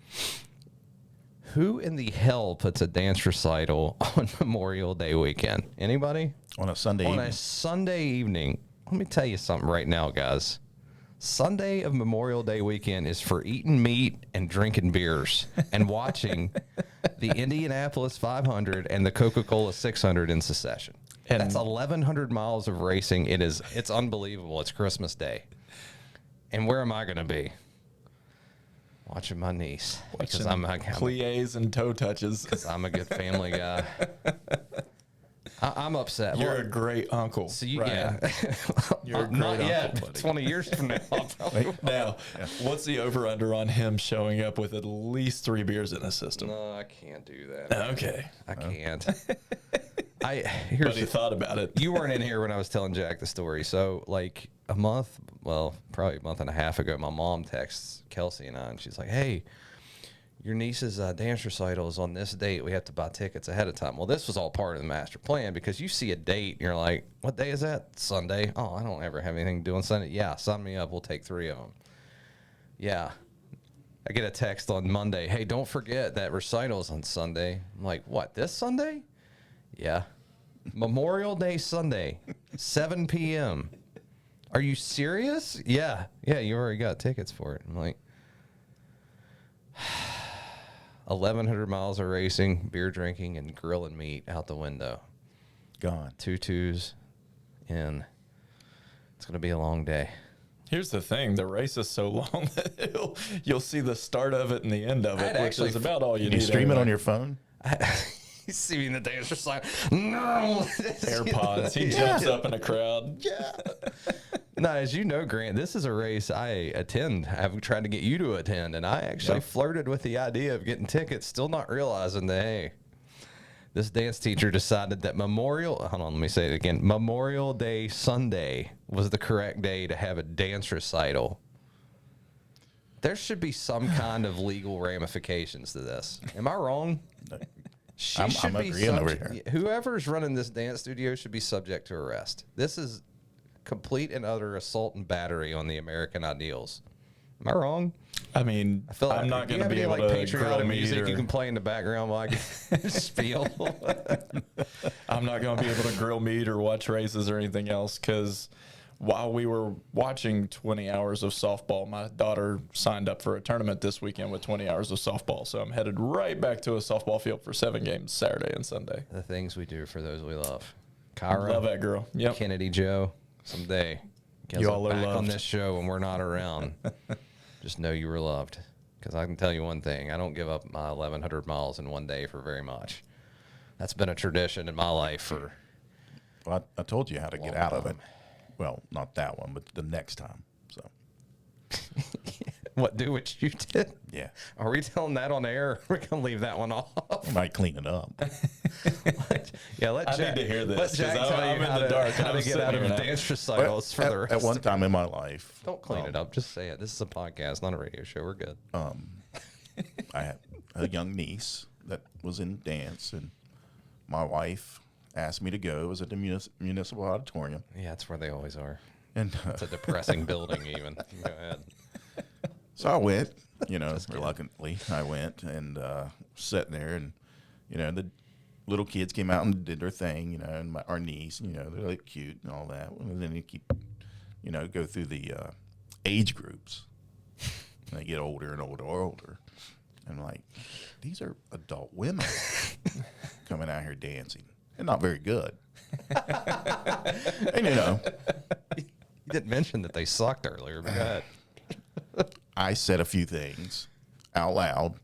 Who in the hell puts a dance recital on Memorial Day weekend? Anybody? On a Sunday On evening. a Sunday evening. Let me tell you something right now, guys. Sunday of Memorial Day weekend is for eating meat and drinking beers and watching the Indianapolis 500 and the Coca-Cola 600 in succession. And that's 1,100 miles of racing. It's unbelievable. It's Christmas Day. And where am I going to be? Watching my niece. Because I'm plies and toe touches. I'm a good family guy. I'm upset. You're a great uncle. So Ryan. You're a great Not uncle, yet. buddy. 20 years from now. Now, what's the over/under on him showing up with at least 3 beers in his system? No, I can't do that. Okay. I can't. But Here's he thought about it. you weren't in here when I was telling Jack the story. So, like probably a month and a half ago, my mom texts Kelsey and I, and she's like, "Hey, your niece's dance recital is on this date. We have to buy tickets ahead of time." Well, this was all part of the master plan, because you see a date and you're like, "What day is that? Sunday? Oh, I don't ever have anything to do on Sunday. Yeah, sign me up. We'll take 3 of them." Yeah. I get a text on Monday. "Hey, don't forget that recital's on Sunday." I'm like, "What, this Sunday?" "Yeah. Memorial Day Sunday, 7 p.m. "Are you serious?" Yeah, you already got tickets for it." I'm like, 1,100 miles of racing, beer drinking, and grilling meat out the window. Gone. 2-2s in. It's going to be a long day. Here's the thing: the race is so long that you'll see the start of it and the end of it, which is about all you Can need. you stream it anyway. on your phone? You see me in the dance, just like, no. AirPods. He jumps up in a crowd. Yeah. No, as you know, Grant, this is a race I attend. I've tried to get you to attend, and I actually flirted with the idea of getting tickets, still not realizing that, hey, this dance teacher decided that Memorial Day Sunday was the correct day to have a dance recital. There should be some kind of legal ramifications to this. Am I wrong? I'm agreeing over here. Whoever's running this dance studio should be subject to arrest. This is complete and utter assault and battery on the American ideals. Am I wrong? I mean, I feel like I'm not going to be able like to patriotic grill meat music or, you can play in the background while I spiel. I'm not going to be able to grill meat or watch races or anything else because while we were watching 20 hours of softball, my daughter signed up for a tournament this weekend with 20 hours of softball. So I'm headed right back to a softball field for 7 games Saturday and Sunday. The things we do for those we love. Kyra, Love that girl. Yep. Kennedy Joe, someday You all are back on loved. this show when we're not around. Just know you were loved. Because I can tell you one thing, I don't give up my 1,100 miles in one day for very much. That's been a tradition in my life for. Well, I told you how to get out of it. Well, not that one, but the next time. So, What, do what you did? yeah, Are we telling that on air? We're going to leave that one off. I might clean it up. Yeah, let I Jack, need to hear this, Let Jack 'cause tell I'm you in how the to, dark and how to I'm get out sitting of here now. dance recitals for the rest. At one time in my life, Don't clean it up. Just say it. This is a podcast, not a radio show. We're good. I had a young niece that was in dance, and my wife asked me to go. It was at the municipal auditorium, Yeah, that's where they always are. and It's a depressing building, even. Go ahead. so I went. Reluctantly, I went and sitting there, and the little kids came out and did their thing. And our niece, they're like cute and all that. And then you keep, go through the age groups, and they get older and older and older. And I'm like, these are adult women coming out here dancing, and not very good. And You didn't mention that they sucked earlier, but go ahead. I said a few things out loud,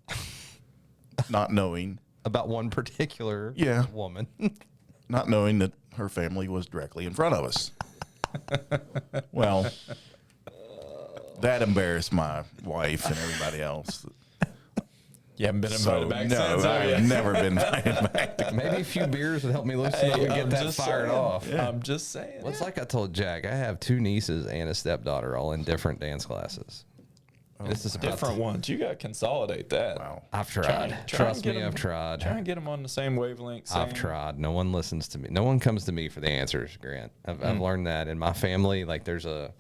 not knowing About one particular woman. not knowing that her family was directly in front of us. Well, that embarrassed my wife and everybody else. You haven't been invited back no, since, have you? I've never been invited back. Maybe a few beers would help me loosen up and get I'm that just fired saying. off. I'm just saying. Well, it's like I told Jack, I have 2 nieces and a stepdaughter all in different dance classes. This is about Different ones. You got to consolidate that. Wow. I've tried. Try and Trust get me, them- I've tried. Try and get them on the same wavelength. I've tried. No one listens to me. No one comes to me for the answers, Grant. I've learned that in my family. Like there's a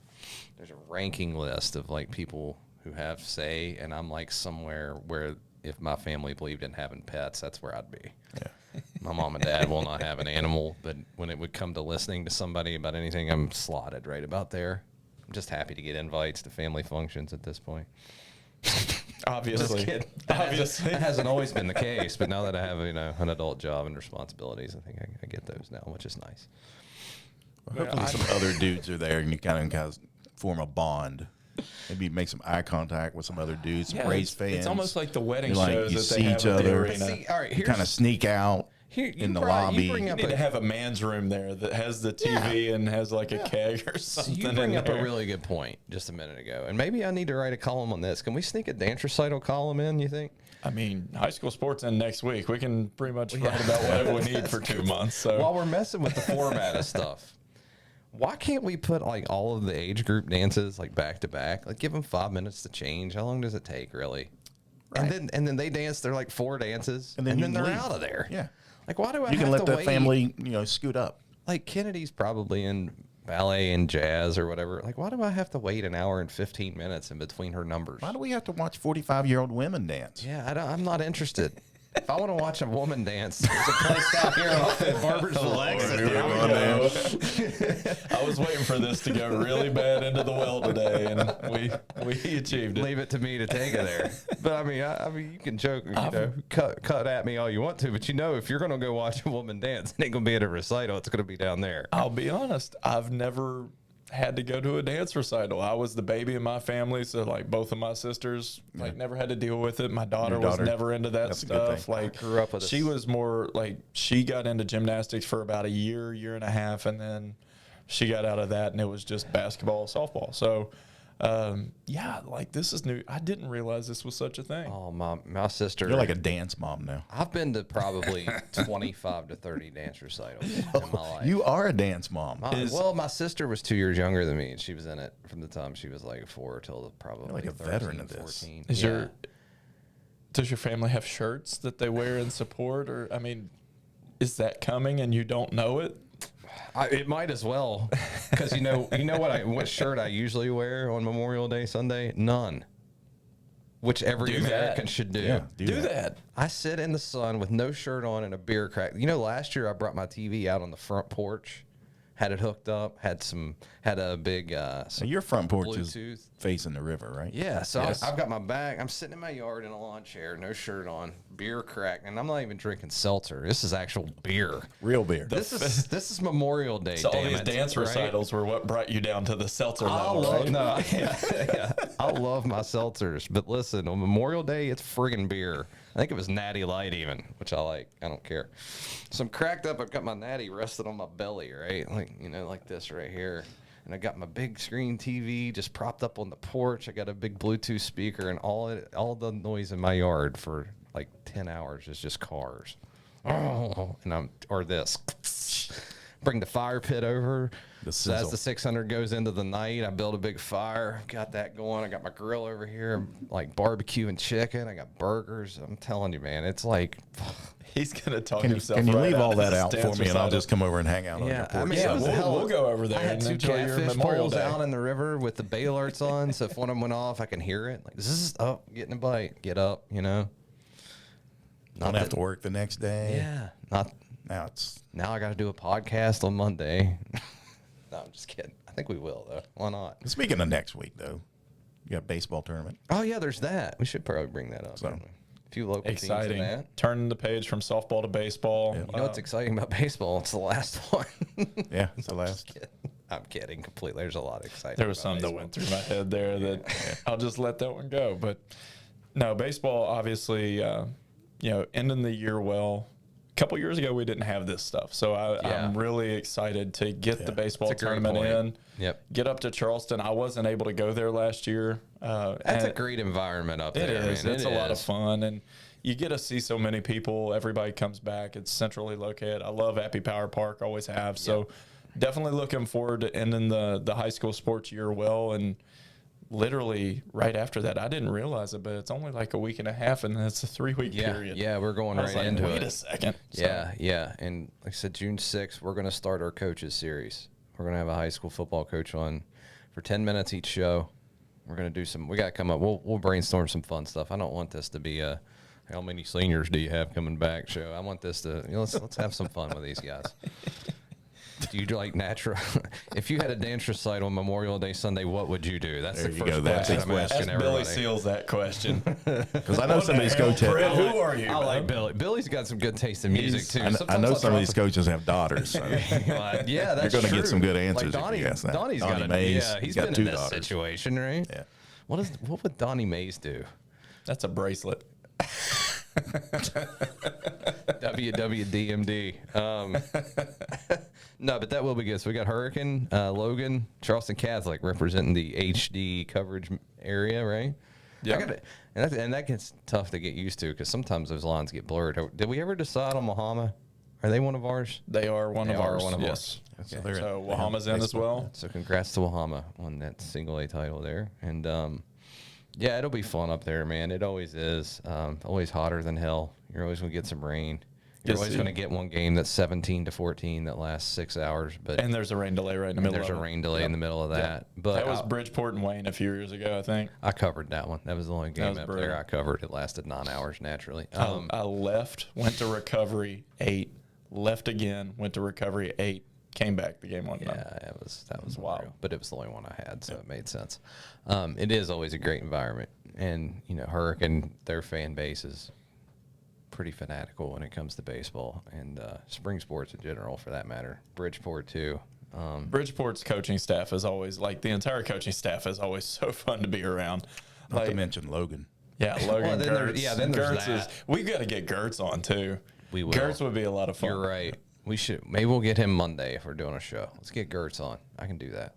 ranking list of like people who have say, and I'm like somewhere where if my family believed in having pets, that's where I'd be. Yeah. My mom and dad will not have an animal, but when it would come to listening to somebody about anything, I'm slotted right about there. I'm just happy to get invites to family functions at this point. Obviously. Obviously. That hasn't always been the case, but now that I have an adult job and responsibilities, I think I get those now, which is nice. Hopefully some other dudes are there and you kind of form a bond. Maybe make some eye contact with some other dudes, some Braves fans. It's almost like the wedding You're like, shows you that see they have each at the other. arena. See, all right, You kind of sneak out in the lobby. You need to have a man's room there that has the TV and has like a keg or something. You bring in up there. a really good point just a minute ago, and maybe I need to write a column on this. Can we sneak a dance recital column in, you think? I mean, high school sports end next week. We can pretty much write about whatever we need for 2 months. So While we're messing with the format of stuff, why can't we put like all of the age group dances like back to back? Like give them 5 minutes to change. How long does it take, really? Right. And then they dance. They're like 4 dances, And then you they're can leave. out of there. Yeah. Like why do I You have can let to the wait? family, scoot up. Like Kennedy's probably in ballet and jazz or whatever. Like why do I have to wait an hour and 15 minutes in between her numbers? Why do we have to watch 45-year-old women dance? Yeah, I'm not interested. If I want to watch a woman dance, there's a place down here off at Barbersville exit. I was waiting for this to go really bad into the well today, and we achieved it. Leave it to me to take it there. But I mean, you can joke, cut at me all you want to, but if you're gonna go watch a woman dance, it ain't gonna be at a recital. It's gonna be down there. I'll be honest. I've never had to go to a dance recital. I was the baby in my family, so like both of my sisters like never had to deal with it. My daughter was never into that stuff. Like I grew up with she was more like she got into gymnastics for about a year and a half, and then she got out of that, and it was just basketball, softball. So yeah, like this is new. I didn't realize this was such a thing. Oh, my sister. You're like a dance mom now. I've been to probably 25 to 30 dance recitals in my life. You are a dance mom. Well, my sister was 2 years younger than me, and she was in it from the time she was like 4 till probably like a 13, veteran of this. 14. Does your family have shirts that they wear in support, or I mean, is that coming and you don't know it? It might as well, because you know what shirt I usually wear on Memorial Day Sunday? None. Which every American should do. Yeah, Do that. I sit in the sun with no shirt on and a beer crack. You know, last year I brought my TV out on the front porch, had it hooked up, had a big So your front porch Bluetooth. is facing the river, right? Yeah, so Yes. I've got my bag. I'm sitting in my yard in a lawn chair, no shirt on, beer crack, and I'm not even drinking seltzer. This is actual beer. Real beer. This is Memorial Day. So all damn these it, dance right? recitals were what brought you down to the seltzer I level, love, right? no, yeah. I love my seltzers, but listen, on Memorial Day, it's friggin' beer. I think it was Natty Light even, which I like. I don't care. So I'm cracked up. I've got my Natty rested on my belly, right? Like, like this right here. And I got my big screen TV just propped up on the porch. I got a big Bluetooth speaker, and all the noise in my yard for like 10 hours is just cars. Oh, or this. Bring the fire pit over. So as the 600 goes into the night, I build a big fire. Got that going. I got my grill over here, like barbecue and chicken. I got burgers. I'm telling you, man, it's like. He's gonna talk Can himself. you right leave all of that this out for dance me, and I'll recital. just come over and hang out on your porch? I mean, Yeah, it was a hell of we'll go over there I had and 2 enjoy your catfish Memorial poles Day. out in the river with the bay alerts on, so if one of them went off, I can hear it. Like, this is getting a bite. Get up, Don't have to work the next day. Yeah, now I got to do a podcast on Monday. No, I'm just kidding. I think we will though. Why not? Speaking of next week, though, you got a baseball tournament. Oh yeah, there's that. We should probably bring that up. So, don't we? A few local Exciting. teams in that. Turning the page from softball to baseball. Yeah. You know what's exciting about baseball? It's the last one. Yeah, it's the last. I'm kidding completely. There's a lot of exciting. There was about something that baseball. went through my head there that I'll just let that one go. But no, baseball obviously, ending the year well. A couple years ago, we didn't have this stuff, so I'm really excited to get the baseball It's a great tournament point. in. Yep. Get up to Charleston. I wasn't able to go there last year. That's a great environment up It there. is. Man. It's a lot of fun, and you get to see so many people. Everybody comes back. It's centrally located. I love Appy Power Park. Always have. So definitely looking forward to ending the high school sports year well. And literally right after that, I didn't realize it, but it's only like a week and a half, and it's a 3-week period. Yeah, we're going I was right like, into wait it. a second. So, Yeah. And like I said, June 6th, we're going to start our coaches series. We're going to have a high school football coach on for 10 minutes each show. We're going to do we got to come up. We'll brainstorm some fun stuff. I don't want this to be a how many seniors do you have coming back show. I want this to, let's have some fun with these guys. Do you like natural? If you had a dance recital on Memorial Day Sunday, what would you do? That's There the you first go. That's question I'm his asking Ask Billy everybody. Seals that question. Because I know some of these coaches. Pritt, who are you? I like man? Billy. Billy's got some good taste in music too. I Sometimes know I'll some of drop these coaches have daughters. So. Yeah, that's You're gonna true. get some good answers Like if Donnie, you ask that. Donnie's Donnie got a, Mays, yeah, he's he's got been 2 in this daughters. situation, right? Yeah. What would Donnie Mays do? That's a bracelet. WWDMD. No, but that will be good. So we got Hurricane, Logan, Charleston Catholic representing the HD coverage area, right? Yeah. And that gets tough to get used to because sometimes those lines get blurred. Did we ever decide on Wahama? Are they one of ours? They are one They of are ours. one of yes. ours. So they're So they have Wahama's in as baseball. well. So congrats to Wahama on that single A title there. And yeah, it'll be fun up there, man. It always is. Always hotter than hell. You're always going to get some rain. You're Yes, always going to get one game that's 17-14 that lasts 6 hours. But And there's a rain delay right in the middle there's a of it. rain delay in the middle of that. But That was Bridgeport and Wayne a few years ago, I think. I covered that one. That was the only game was up brutal. there I covered. It lasted 9 hours naturally. I left, went to recovery 8, left again, went to recovery 8, came back. The game won. Yeah, that was wild. wild. But it was the only one I had, so it made sense. It is always a great environment, and Hurricane, their fan base is pretty fanatical when it comes to baseball and spring sports in general, for that matter. Bridgeport too. Bridgeport's coaching staff is always like the entire coaching staff is always so fun to be around. Not Like, to mention Logan. yeah, Logan. then Gertz. then there's Gertz that. we've got to get Gertz on too. We will. Gertz would be a lot of fun. You're right. We should. Maybe we'll get him Monday if we're doing a show. Let's get Gertz on. I can do that.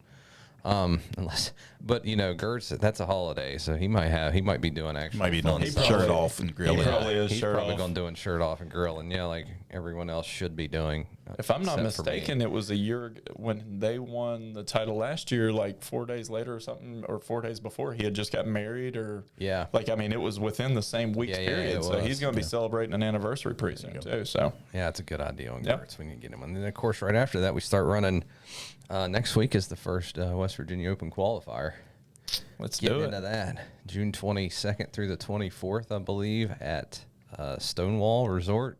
But Gertz, that's a holiday, so he might be doing actually. Might be doing probably- shirt off and He grilling. probably is He's shirt probably off. going to doing shirt off and grilling. Yeah, like everyone else should be doing. If I'm not except for me. mistaken, it was a year when they won the title last year, like 4 days later or something, or 4 days before, he had just got married or Yeah. Like, I mean, it was within the same week's Yeah, period. it So was. he's going to be celebrating an anniversary pretty soon too. So Yeah, it's a good idea on Yep. Gertz. We need to get him on. And then, of course, right after that, we start running. Next week is the first West Virginia Open qualifier. let's Getting do into it. that. June 22nd through the 24th, I believe, at Stonewall Resort.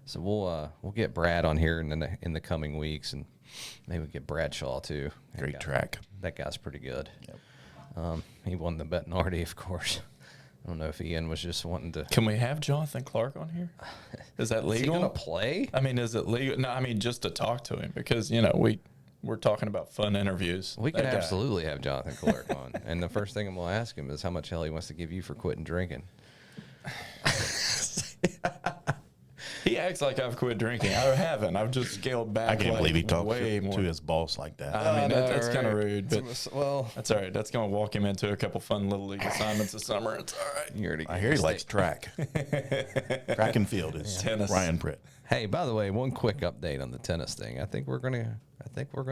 So we'll get Brad on here in the coming weeks, and maybe we'll get Bradshaw too. Great track. That guy's pretty good. He won the Bettinardi, of course. I don't know if Ian was just wanting to. Can we have Jonathan Clark on here? Is that Is he legal? gonna play? I mean, is it legal? No, I mean, just to talk to him because, we're talking about fun interviews. We could That guy. absolutely have Jonathan Clark on. And the first thing I'm going to ask him is how much hell he wants to give you for quitting drinking. He acts like I've quit drinking. I haven't. I've just scaled back. I can't like, believe he talked way more. to his boss like that. I mean, that's kind of right. rude, but Well, that's all right. That's going to walk him into a couple fun little league assignments this summer. It's all right. you already I hear he likes track. Track and field is Tennis. Ryan Pritt. Hey, by the way, one quick update on the tennis thing. I think we're gonna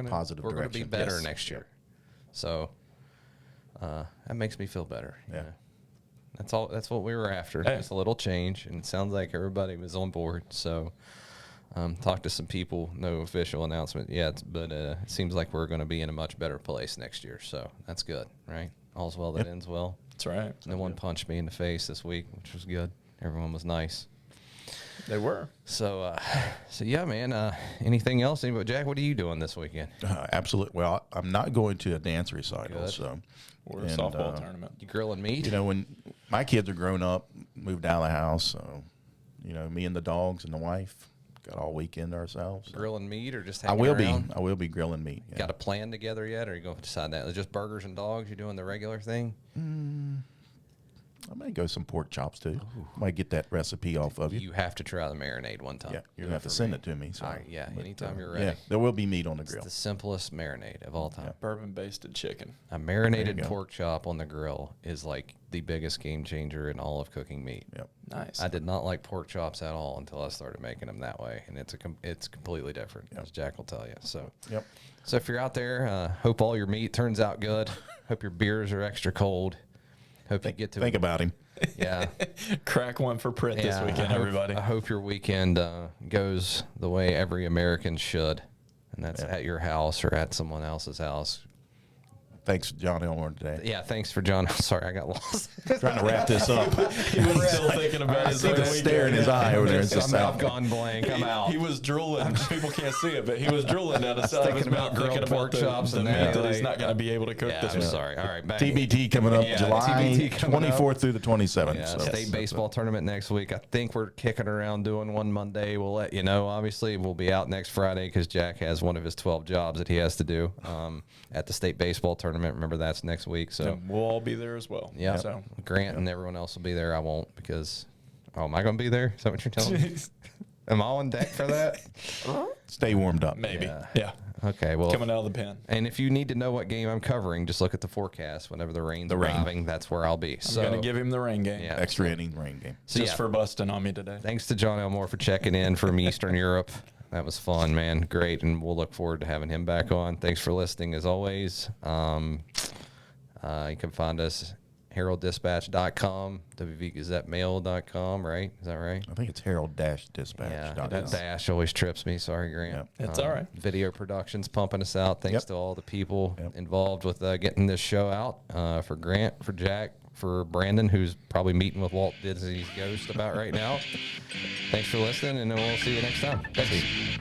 Positive we're gonna be direction. better Yes. next year. So that makes me feel better. Yeah. That's all. That's what we were after. Hey. Just a little change, and it sounds like everybody was on board. So talked to some people. No official announcement yet, but it seems like we're going to be in a much better place next year. So that's good, right? All's well that ends well. That's right. No one punched me in the face this week, which was good. Everyone was nice. They were. So yeah, man. Anything else? Jack, what are you doing this weekend? Absolutely. Well, I'm not going to a dance recital, Good. so Or a and, softball tournament. You grilling meat? when my kids are grown up, moved out of the house, so me and the dogs and the wife got all weekend to ourselves. So. Grilling meat or just I hanging will around? be. I will be grilling meat. Yeah. Got a plan together yet, or are you going to decide that? Just burgers and dogs? You doing the regular thing? I may go some pork chops too. Might get that recipe off of you. You have to try the marinade one time. Yeah, you're Do gonna have to for send me. it to me. So. All right, yeah, But, anytime you're ready. Yeah, there will be meat on the grill. It's the simplest marinade of all time. Bourbon basted chicken. A There marinated you go. pork chop on the grill is like the biggest game changer in all of cooking meat. Yep. Nice. I did not like pork chops at all until I started making them that way, and it's completely different, as Jack will tell you. So, Yep. so if you're out there, hope all your meat turns out good. Hope your beers are extra cold. Hope you get to Think about him. yeah. Crack one for Pritt this Yeah, weekend, I hope, everybody. I hope your weekend goes the way every American should, and that's at your house or at someone else's house. Thanks, Jon Elmore, today. Yeah, thanks for John. Sorry, I got lost. Trying to wrap this up. He was still thinking about his See the weekend. stare in his eye over there. It's just Somehow out. gone blank. I'm out. He was drooling. People can't see it, but he was drooling down the side of his thinking about mouth, thinking grilled about pork the, chops the and meat that, that he's like- not going to be able to cook Yeah, this I'm week. sorry. All right, back. TBT coming up Yeah, July TBT coming up. 24th through the 27th. Yeah, so. state baseball tournament next week. I think we're kicking around doing one Monday. We'll let you know. Obviously, we'll be out next Friday because Jack has one of his 12 jobs that he has to do at the state baseball tournament. Remember, that's next week. So, And we'll all be there as well. yeah, So Grant and everyone else will be there. I won't because, am I going to be there? Is that what you're telling me? Am I on deck for that? Stay warmed up. maybe. Yeah. Yeah. Okay, well. Coming out of the pen. And if you need to know what game I'm covering, just look at the forecast. Whenever the rain's The rain. arriving, that's where I'll be. I'm So, going to give him the rain game. yeah. Extra inning rain game. So, Just yeah. for busting on me today. Thanks to Jon Elmore for checking in from Eastern Europe. That was fun, man. Great. And we'll look forward to having him back on. Thanks for listening as always. You can find us heralddispatch.com, wvgazettemail.com, right? Is that right? I think it's Herald-Dispatch. Yeah, that dash always trips me. Sorry, Grant. Yep. It's all right. Video Productions pumping us out. Thanks Yep. to all the people Yep. involved with getting this show out. For Grant, for Jack, for Brandon, who's probably meeting with Walt Disney's ghost about right now. Thanks for listening, and we'll see you next time. Thanks.